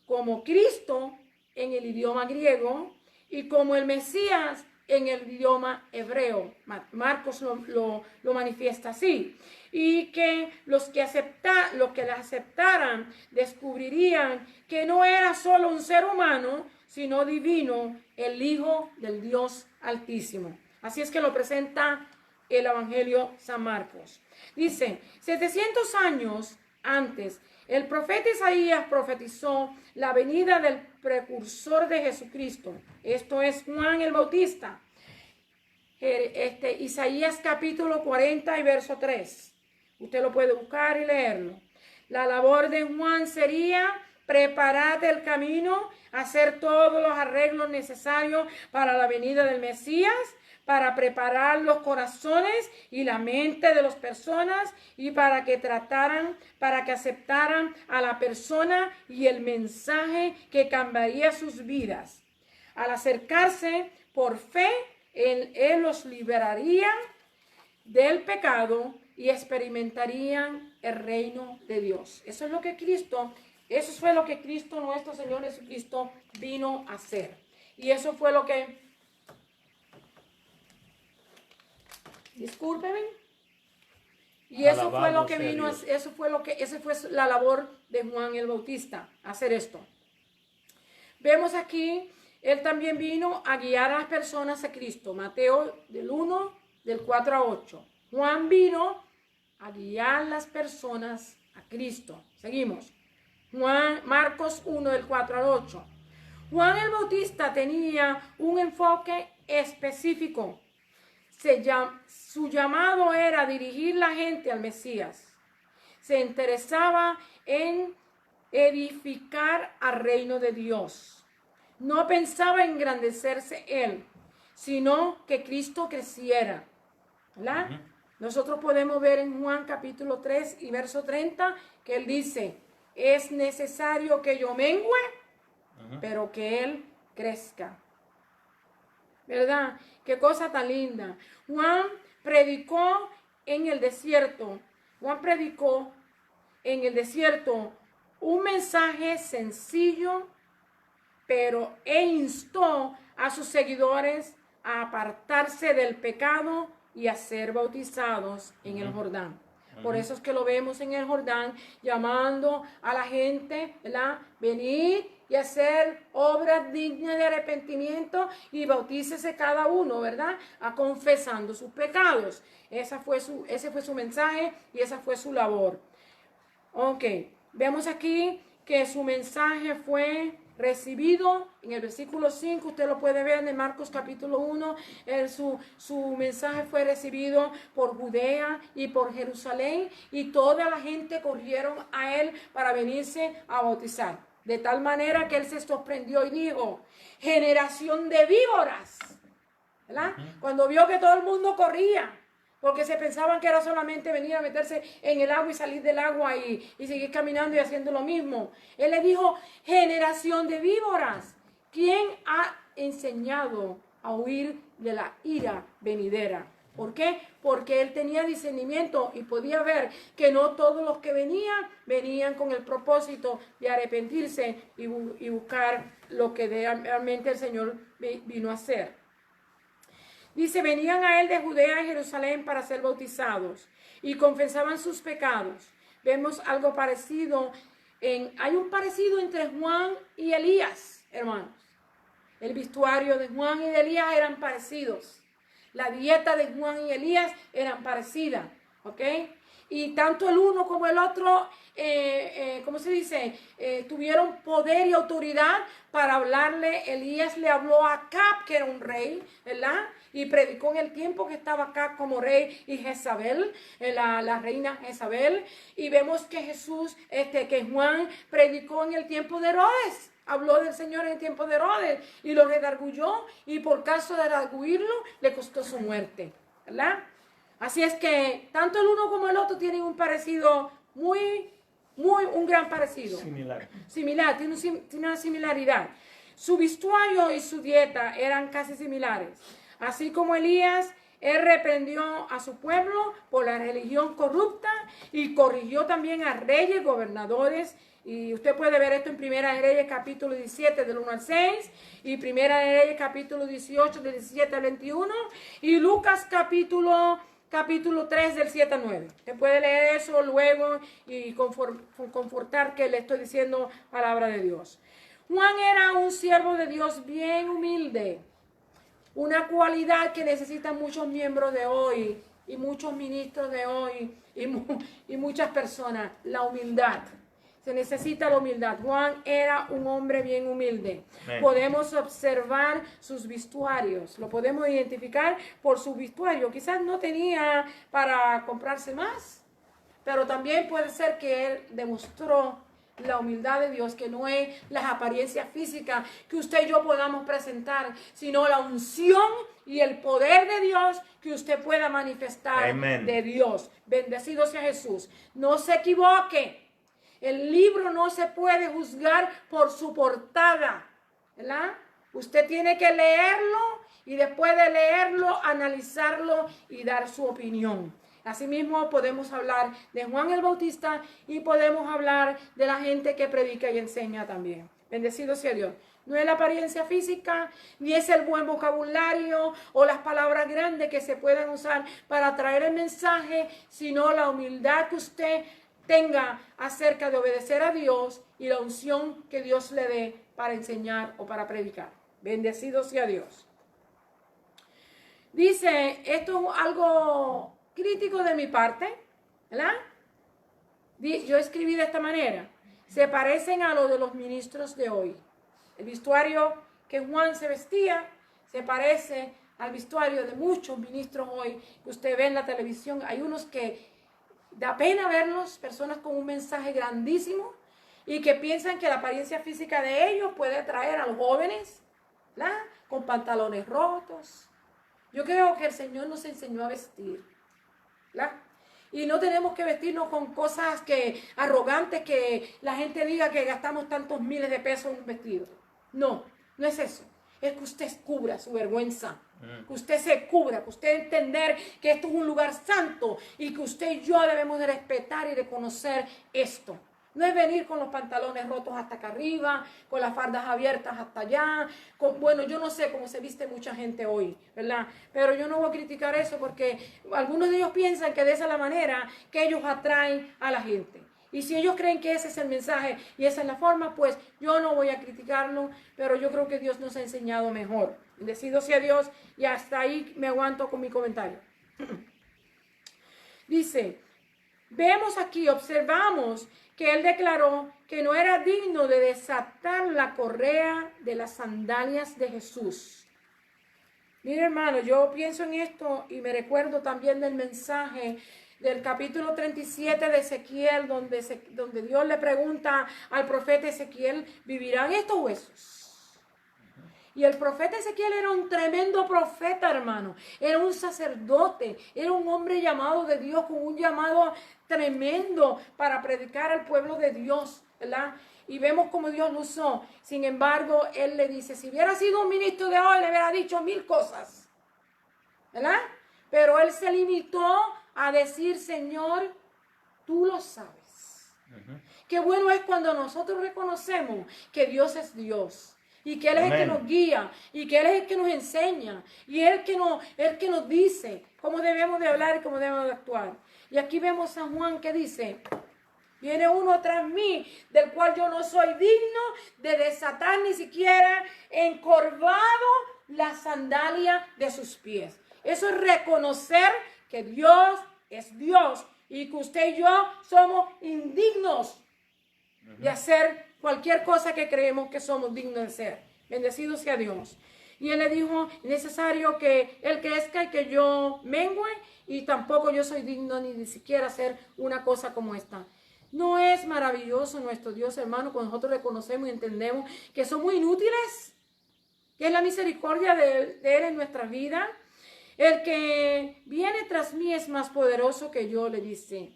como Cristo en el idioma griego y como el Mesías en el idioma hebreo. Marcos lo manifiesta así. Y que los que le aceptaran descubrirían que no era solo un ser humano, sino divino, el Hijo del Dios Altísimo. Así es que lo presenta el Evangelio San Marcos. Dice, 700 años antes, el profeta Isaías profetizó la venida del precursor de Jesucristo. Esto es Juan el Bautista. Isaías capítulo 40 y verso 3. Usted lo puede buscar y leerlo. La labor de Juan sería preparar el camino, hacer todos los arreglos necesarios para la venida del Mesías, para preparar los corazones y la mente de las personas y para que aceptaran a la persona y el mensaje que cambiaría sus vidas. Al acercarse por fe, Él los liberaría del pecado y experimentarían el reino de Dios. Eso fue lo que Cristo, nuestro Señor Jesucristo, vino a hacer. Y eso fue lo que, discúlpenme, y eso fue lo que vino, esa fue la labor de Juan el Bautista, hacer esto. Vemos aquí, él también vino a guiar a las personas a Cristo. Mateo del 1, del 4 a 8. Juan vino a guiar las personas a Cristo. Seguimos. Marcos 1, del 4 al 8. Juan el Bautista tenía un enfoque específico. Su llamado era dirigir la gente al Mesías. Se interesaba en edificar al reino de Dios. No pensaba engrandecerse él, sino que Cristo creciera. ¿Verdad? Uh-huh. Nosotros podemos ver en Juan capítulo 3 y verso 30 que él dice, es necesario que yo mengue, pero que él crezca. ¿Verdad? Qué cosa tan linda. Juan predicó en el desierto. Un mensaje sencillo, pero instó a sus seguidores a apartarse del pecado y a ser bautizados en el Jordán. Por eso es que lo vemos en el Jordán, llamando a la gente, ¿verdad? Venid y hacer obras dignas de arrepentimiento y bautícese cada uno, ¿verdad? Confesando sus pecados. Ese fue su mensaje y esa fue su labor. Ok, vemos aquí que su mensaje fue recibido en el versículo 5, usted lo puede ver en Marcos capítulo 1, su mensaje fue recibido por Judea y por Jerusalén y toda la gente corrieron a él para venirse a bautizar. De tal manera que él se sorprendió y dijo, generación de víboras, ¿verdad? Cuando vio que todo el mundo corría, porque se pensaban que era solamente venir a meterse en el agua y salir del agua y seguir caminando y haciendo lo mismo. Él le dijo, generación de víboras, ¿quién ha enseñado a huir de la ira venidera? ¿Por qué? Porque él tenía discernimiento y podía ver que no todos los que venían con el propósito de arrepentirse y buscar lo que realmente el Señor vino a hacer. Dice, venían a él de Judea y Jerusalén para ser bautizados y confesaban sus pecados. Vemos algo parecido, hay un parecido entre Juan y Elías, hermanos. El vestuario de Juan y de Elías eran parecidos. La dieta de Juan y Elías eran parecidas, ¿ok? Y tanto el uno como el otro, ¿cómo se dice? Tuvieron poder y autoridad para hablarle. Elías le habló a Acab, que era un rey, ¿verdad? Y predicó en el tiempo que estaba acá como rey y Jezabel, la reina Jezabel. Y vemos que que Juan predicó en el tiempo de Herodes. Habló del Señor en el tiempo de Herodes y lo redarguyó y por caso de redarguyirlo le costó su muerte, ¿verdad? Así es que tanto el uno como el otro tienen un parecido un gran parecido. Similar, tiene una similaridad. Su vestuario y su dieta eran casi similares. Así como Elías, él reprendió a su pueblo por la religión corrupta y corrigió también a reyes, gobernadores. Y usted puede ver esto en Primera de Reyes capítulo 17 del 1 al 6 y Primera de Reyes capítulo 18 del 17 al 21 y Lucas capítulo 3 del 7 al 9. Usted puede leer eso luego y confortar que le estoy diciendo palabra de Dios. Juan era un siervo de Dios bien humilde. Una cualidad que necesitan muchos miembros de hoy y muchos ministros de hoy y muchas personas, la humildad. Se necesita la humildad. Juan era un hombre bien humilde.
Amén.
Podemos observar sus vestuarios. Lo podemos identificar por su vestuario. Quizás no tenía para comprarse más, pero también puede ser que él demostró la humildad de Dios, que no es las apariencias físicas que usted y yo podamos presentar, sino la unción y el poder de Dios que usted pueda manifestar.
Amén.
De Dios. Bendecido sea Jesús. No se equivoque. El libro no se puede juzgar por su portada, ¿verdad? Usted tiene que leerlo y después de leerlo, analizarlo y dar su opinión. Asimismo, podemos hablar de Juan el Bautista y podemos hablar de la gente que predica y enseña también. Bendecido sea Dios. No es la apariencia física, ni es el buen vocabulario o las palabras grandes que se pueden usar para traer el mensaje, sino la humildad que usted tenga acerca de obedecer a Dios y la unción que Dios le dé para enseñar o para predicar. Bendecido sea Dios. Dice, esto es algo crítico de mi parte, ¿verdad? Yo escribí de esta manera: se parecen a lo de los ministros de hoy. El vestuario que Juan se vestía se parece al vestuario de muchos ministros hoy que usted ve en la televisión. Hay unos que da pena verlos, personas con un mensaje grandísimo y que piensan que la apariencia física de ellos puede atraer a los jóvenes, ¿verdad? Con pantalones rotos. Yo creo que el Señor nos enseñó a vestir, ¿verdad? Y no tenemos que vestirnos con cosas arrogantes que la gente diga que gastamos tantos miles de pesos en un vestido. No, no es eso. Es que usted cubra su vergüenza. Que usted se cubra, que usted entender que esto es un lugar santo y que usted y yo debemos de respetar y de conocer esto. No es venir con los pantalones rotos hasta acá arriba, con las fardas abiertas hasta allá. Bueno, yo no sé cómo se viste mucha gente hoy, ¿verdad? Pero yo no voy a criticar eso porque algunos de ellos piensan que de esa es la manera que ellos atraen a la gente. Y si ellos creen que ese es el mensaje y esa es la forma, pues yo no voy a criticarlo, pero yo creo que Dios nos ha enseñado mejor. Bendecido sea Dios, y hasta ahí me aguanto con mi comentario. Dice, vemos aquí, observamos que él declaró que no era digno de desatar la correa de las sandalias de Jesús. Mire, hermano, yo pienso en esto y me recuerdo también del mensaje del capítulo 37 de Ezequiel, donde Dios le pregunta al profeta Ezequiel, ¿vivirán estos huesos? Y el profeta Ezequiel era un tremendo profeta, hermano. Era un sacerdote, era un hombre llamado de Dios con un llamado tremendo para predicar al pueblo de Dios, ¿verdad? Y vemos cómo Dios lo usó. Sin embargo, él le dice, si hubiera sido un ministro de hoy, le hubiera dicho 1000 cosas, ¿verdad? Pero él se limitó a decir, Señor, tú lo sabes. Qué bueno es cuando nosotros reconocemos que Dios es Dios. Y que Él es el que nos guía, y que Él es el que nos enseña, y Él es que nos dice cómo debemos de hablar y cómo debemos de actuar. Y aquí vemos a Juan que dice, viene uno tras mí, del cual yo no soy digno de desatar ni siquiera encorvado la sandalia de sus pies. Eso es reconocer que Dios es Dios, y que usted y yo somos indignos de hacer cualquier cosa que creemos que somos dignos de ser. Bendecido sea Dios. Y él le dijo, es necesario que él crezca y que yo mengue, y tampoco yo soy digno ni de siquiera hacer una cosa como esta. ¿No es maravilloso nuestro Dios, hermano, cuando nosotros reconocemos y entendemos que somos inútiles? Que es la misericordia de Él en nuestra vida. El que viene tras mí es más poderoso que yo, le dice.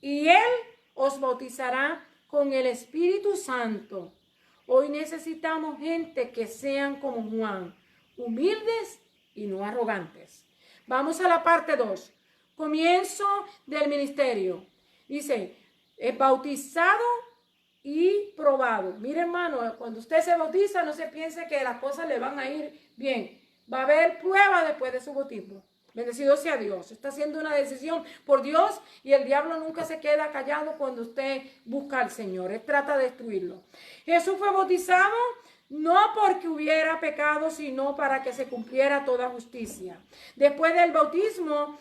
Y Él os bautizará con el Espíritu Santo. Hoy necesitamos gente que sean como Juan, humildes y no arrogantes. Vamos a la parte 2. Comienzo del ministerio. Dice, es bautizado y probado. Mire, hermano, cuando usted se bautiza, no se piense que las cosas le van a ir bien. Va a haber prueba después de su bautismo. Bendecido sea Dios. Está haciendo una decisión por Dios, y el diablo nunca se queda callado cuando usted busca al Señor. Él trata de destruirlo. Jesús fue bautizado no porque hubiera pecado, sino para que se cumpliera toda justicia. Después del bautismo,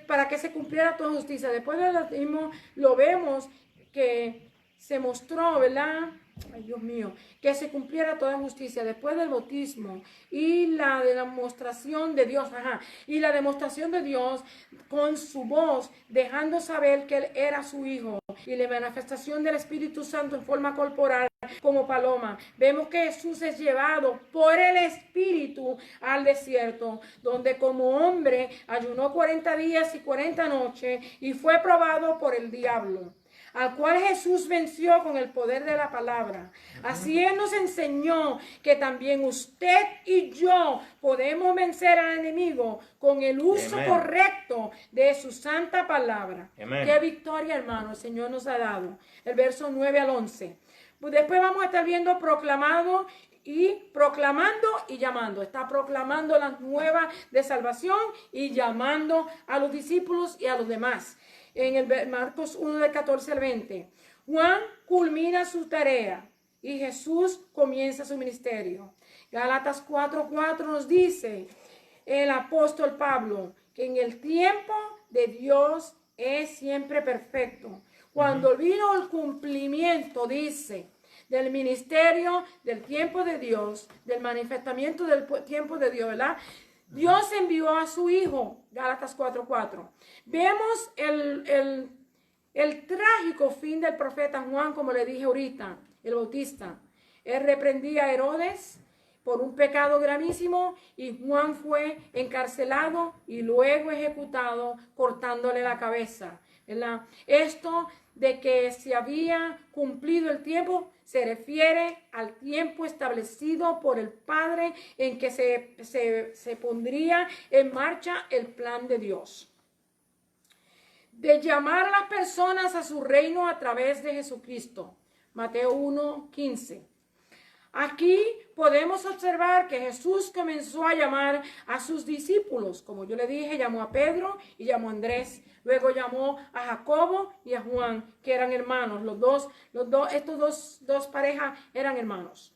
para que se cumpliera toda justicia. Después del bautismo lo vemos que se mostró, ¿verdad? Ay, Dios mío, que se cumpliera toda justicia después del bautismo y la demostración de Dios, y la demostración de Dios con su voz, dejando saber que Él era su Hijo, y la manifestación del Espíritu Santo en forma corporal como paloma. Vemos que Jesús es llevado por el Espíritu al desierto, donde como hombre ayunó 40 días y 40 noches y fue probado por el diablo, al cual Jesús venció con el poder de la palabra. Así Él nos enseñó que también usted y yo podemos vencer al enemigo con el uso correcto de su santa palabra. Qué victoria, hermano, el Señor nos ha dado. El verso 9 al 11. Después vamos a estar viendo proclamando y llamando. Está proclamando las nuevas de salvación y llamando a los discípulos y a los demás. En el Marcos 1 del 14 al 20. Juan culmina su tarea y Jesús comienza su ministerio. Gálatas 4:4 nos dice el apóstol Pablo que en el tiempo de Dios es siempre perfecto. Cuando vino el cumplimiento, dice, del ministerio, del tiempo de Dios, del manifestamiento del tiempo de Dios, ¿verdad? Dios envió a su Hijo, Gálatas 4:4. Vemos el trágico fin del profeta Juan, como le dije ahorita, el Bautista. Él reprendía a Herodes por un pecado gravísimo y Juan fue encarcelado y luego ejecutado cortándole la cabeza, ¿verdad? Esto de que se había cumplido el tiempo se refiere al tiempo establecido por el Padre en que se pondría en marcha el plan de Dios, de llamar a las personas a su reino a través de Jesucristo. Mateo 1:15. Aquí podemos observar que Jesús comenzó a llamar a sus discípulos. Como yo le dije, llamó a Pedro y llamó a Andrés. Luego llamó a Jacobo y a Juan, que eran hermanos. Estos dos parejas eran hermanos.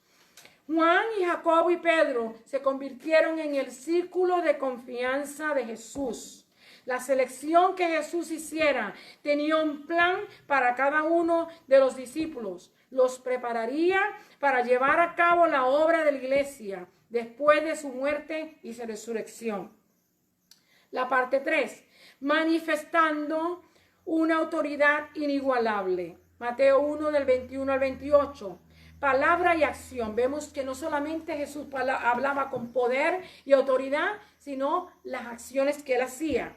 Juan y Jacobo y Pedro se convirtieron en el círculo de confianza de Jesús. La selección que Jesús hiciera tenía un plan para cada uno de los discípulos. Los prepararía para llevar a cabo la obra de la iglesia después de su muerte y su resurrección. La parte 3. Manifestando una autoridad inigualable. Mateo 1 del 21 al 28. Palabra y acción. Vemos que no solamente Jesús hablaba con poder y autoridad, sino las acciones que él hacía.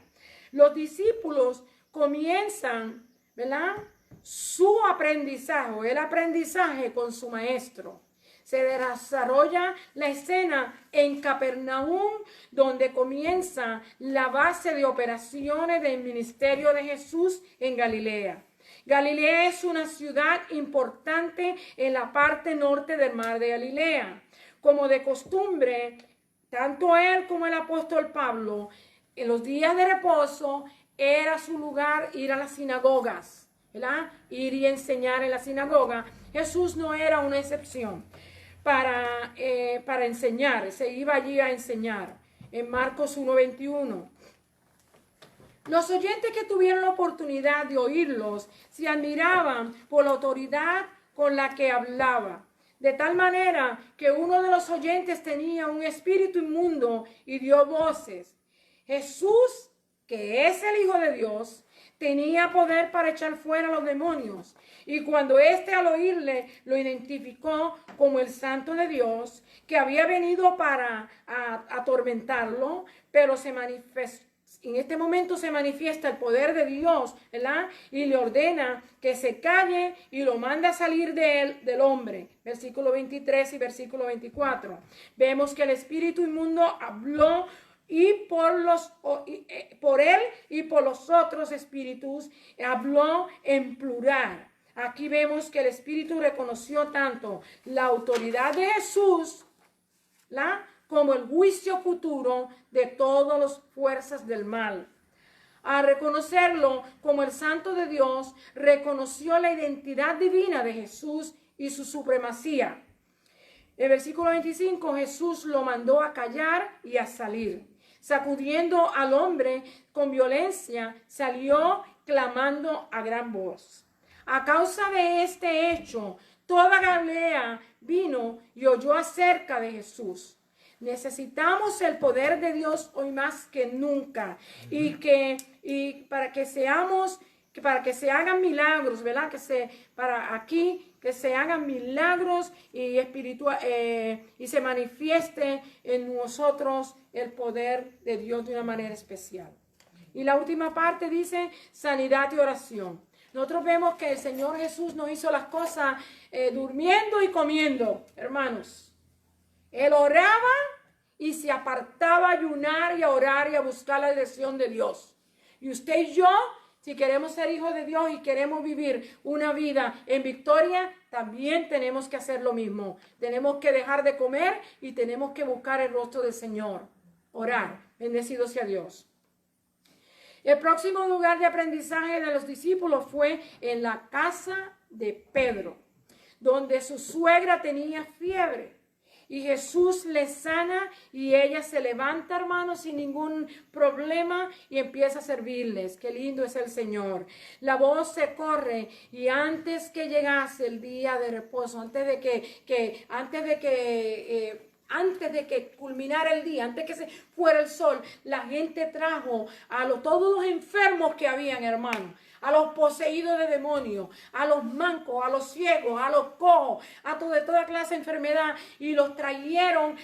Los discípulos comienzan, ¿verdad?, su aprendizaje, el aprendizaje con su maestro. Se desarrolla la escena en Capernaum, donde comienza la base de operaciones del ministerio de Jesús en Galilea. Galilea es una ciudad importante en la parte norte del mar de Galilea. Como de costumbre, tanto él como el apóstol Pablo, en los días de reposo, era su lugar ir a las sinagogas, ¿verdad? Ir y enseñar en la sinagoga. Jesús no era una excepción para enseñar. Se iba allí a enseñar. En Marcos 1:21. Los oyentes que tuvieron la oportunidad de oírlos se admiraban por la autoridad con la que hablaba. De tal manera que uno de los oyentes tenía un espíritu inmundo y dio voces. Jesús, que es el Hijo de Dios, tenía poder para echar fuera a los demonios. Y cuando éste al oírle lo identificó como el Santo de Dios, que había venido para atormentarlo, pero en este momento se manifiesta el poder de Dios, ¿verdad? Y le ordena que se calle y lo manda a salir del hombre. Versículo 23 y versículo 24. Vemos que el espíritu inmundo habló y por él y por los otros espíritus habló en plural. Aquí vemos que el espíritu reconoció tanto la autoridad de Jesús, como el juicio futuro de todas las fuerzas del mal. a reconocerlo como el Santo de Dios, reconoció la identidad divina de Jesús y su supremacía. En el versículo 25, Jesús lo mandó a callar y a salir. Sacudiendo al hombre con violencia, salió clamando a gran voz. A causa de este hecho, toda Galilea vino y oyó acerca de Jesús. Necesitamos el poder de Dios hoy más que nunca y para que se hagan milagros, ¿verdad? Que se hagan milagros y y se manifieste en nosotros el poder de Dios de una manera especial. Y la última parte dice sanidad y oración. Nosotros vemos que el Señor Jesús no hizo las cosas durmiendo y comiendo, hermanos. Él oraba y se apartaba a ayunar y a orar y a buscar la dirección de Dios. Y usted y yo, si queremos ser hijos de Dios y queremos vivir una vida en victoria, también tenemos que hacer lo mismo. Tenemos que dejar de comer y tenemos que buscar el rostro del Señor. Orar. Bendecido sea Dios. El próximo lugar de aprendizaje de los discípulos fue en la casa de Pedro, donde su suegra tenía fiebre. Y Jesús le sana y ella se levanta, hermanos, sin ningún problema y empieza a servirles. Qué lindo es el Señor. La voz se corre y antes que llegase el día de reposo, antes de que culminara el día, antes que se fuera el sol, la gente trajo a todos los enfermos que habían, hermanos, a los poseídos de demonios, a los mancos, a los ciegos, a los cojos, de toda clase de enfermedad, y los trajeron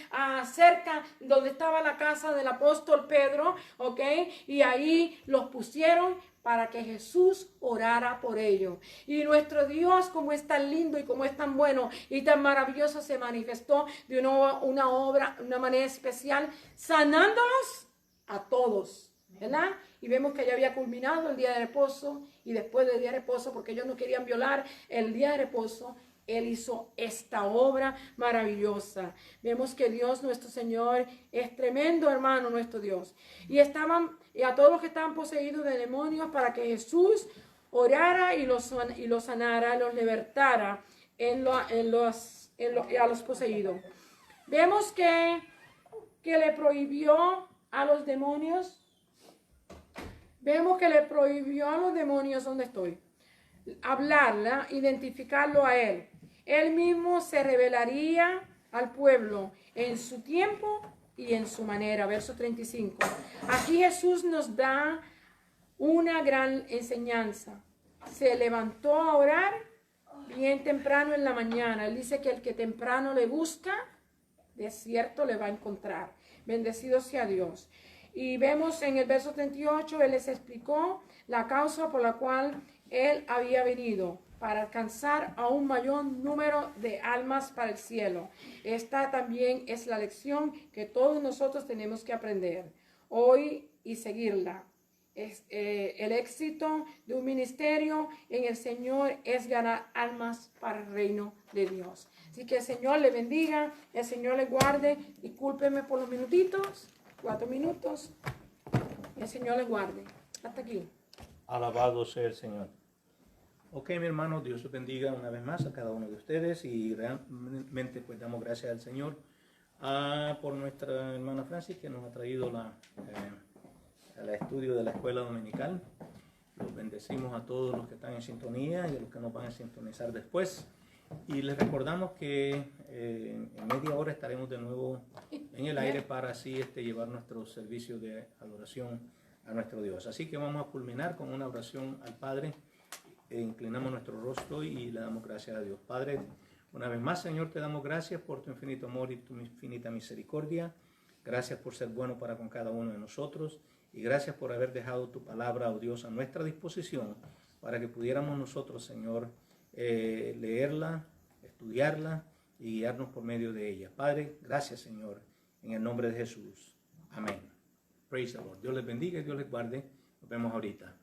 cerca donde estaba la casa del apóstol Pedro, ¿ok? Y ahí los pusieron para que Jesús orara por ellos. Y nuestro Dios, como es tan lindo y como es tan bueno y tan maravilloso, se manifestó de una manera especial, sanándolos a todos, ¿verdad? Y vemos que ya había culminado el día de reposo, y después del día de reposo, porque ellos no querían violar el día de reposo, Él hizo esta obra maravillosa. Vemos que Dios, nuestro Señor, es tremendo, hermano, nuestro Dios. Y a todos los que estaban poseídos de demonios, para que Jesús orara y los sanara, los libertara a los poseídos. Vemos que le prohibió a los demonios. Vemos que le prohibió a los demonios, ¿dónde estoy? Hablarla, identificarlo a Él. Él mismo se revelaría al pueblo en su tiempo y en su manera. Verso 35. Aquí Jesús nos da una gran enseñanza. Se levantó a orar bien temprano en la mañana. Él dice que el que temprano le busca, de cierto le va a encontrar. Bendecido sea Dios. Y vemos en el verso 38, Él les explicó la causa por la cual Él había venido, para alcanzar a un mayor número de almas para el cielo. Esta también es la lección que todos nosotros tenemos que aprender hoy y seguirla. El éxito de un ministerio en el Señor es ganar almas para el reino de Dios. Así que el Señor le bendiga, el Señor le guarde. Discúlpeme por los minutitos, 4 minutos. El Señor le guarde. Hasta aquí.
Alabado sea el Señor. Ok, mi hermano, Dios los bendiga una vez más a cada uno de ustedes, y realmente pues damos gracias al Señor por nuestra hermana Francis, que nos ha traído el estudio de la escuela dominical. Los bendecimos a todos los que están en sintonía y a los que nos van a sintonizar después. Y les recordamos que en media hora estaremos de nuevo en el aire para así llevar nuestro servicio de adoración a nuestro Dios. Así que vamos a culminar con una oración al Padre. Inclinamos nuestro rostro y le damos gracias a Dios. Padre, una vez más, Señor, te damos gracias por tu infinito amor y tu infinita misericordia. Gracias por ser bueno para con cada uno de nosotros, y gracias por haber dejado tu palabra, oh Dios, a nuestra disposición para que pudiéramos nosotros, Señor, leerla, estudiarla y guiarnos por medio de ella. Padre, gracias, Señor, en el nombre de Jesús. Amén. Praise the Lord. Dios les bendiga y Dios les guarde. Nos vemos ahorita.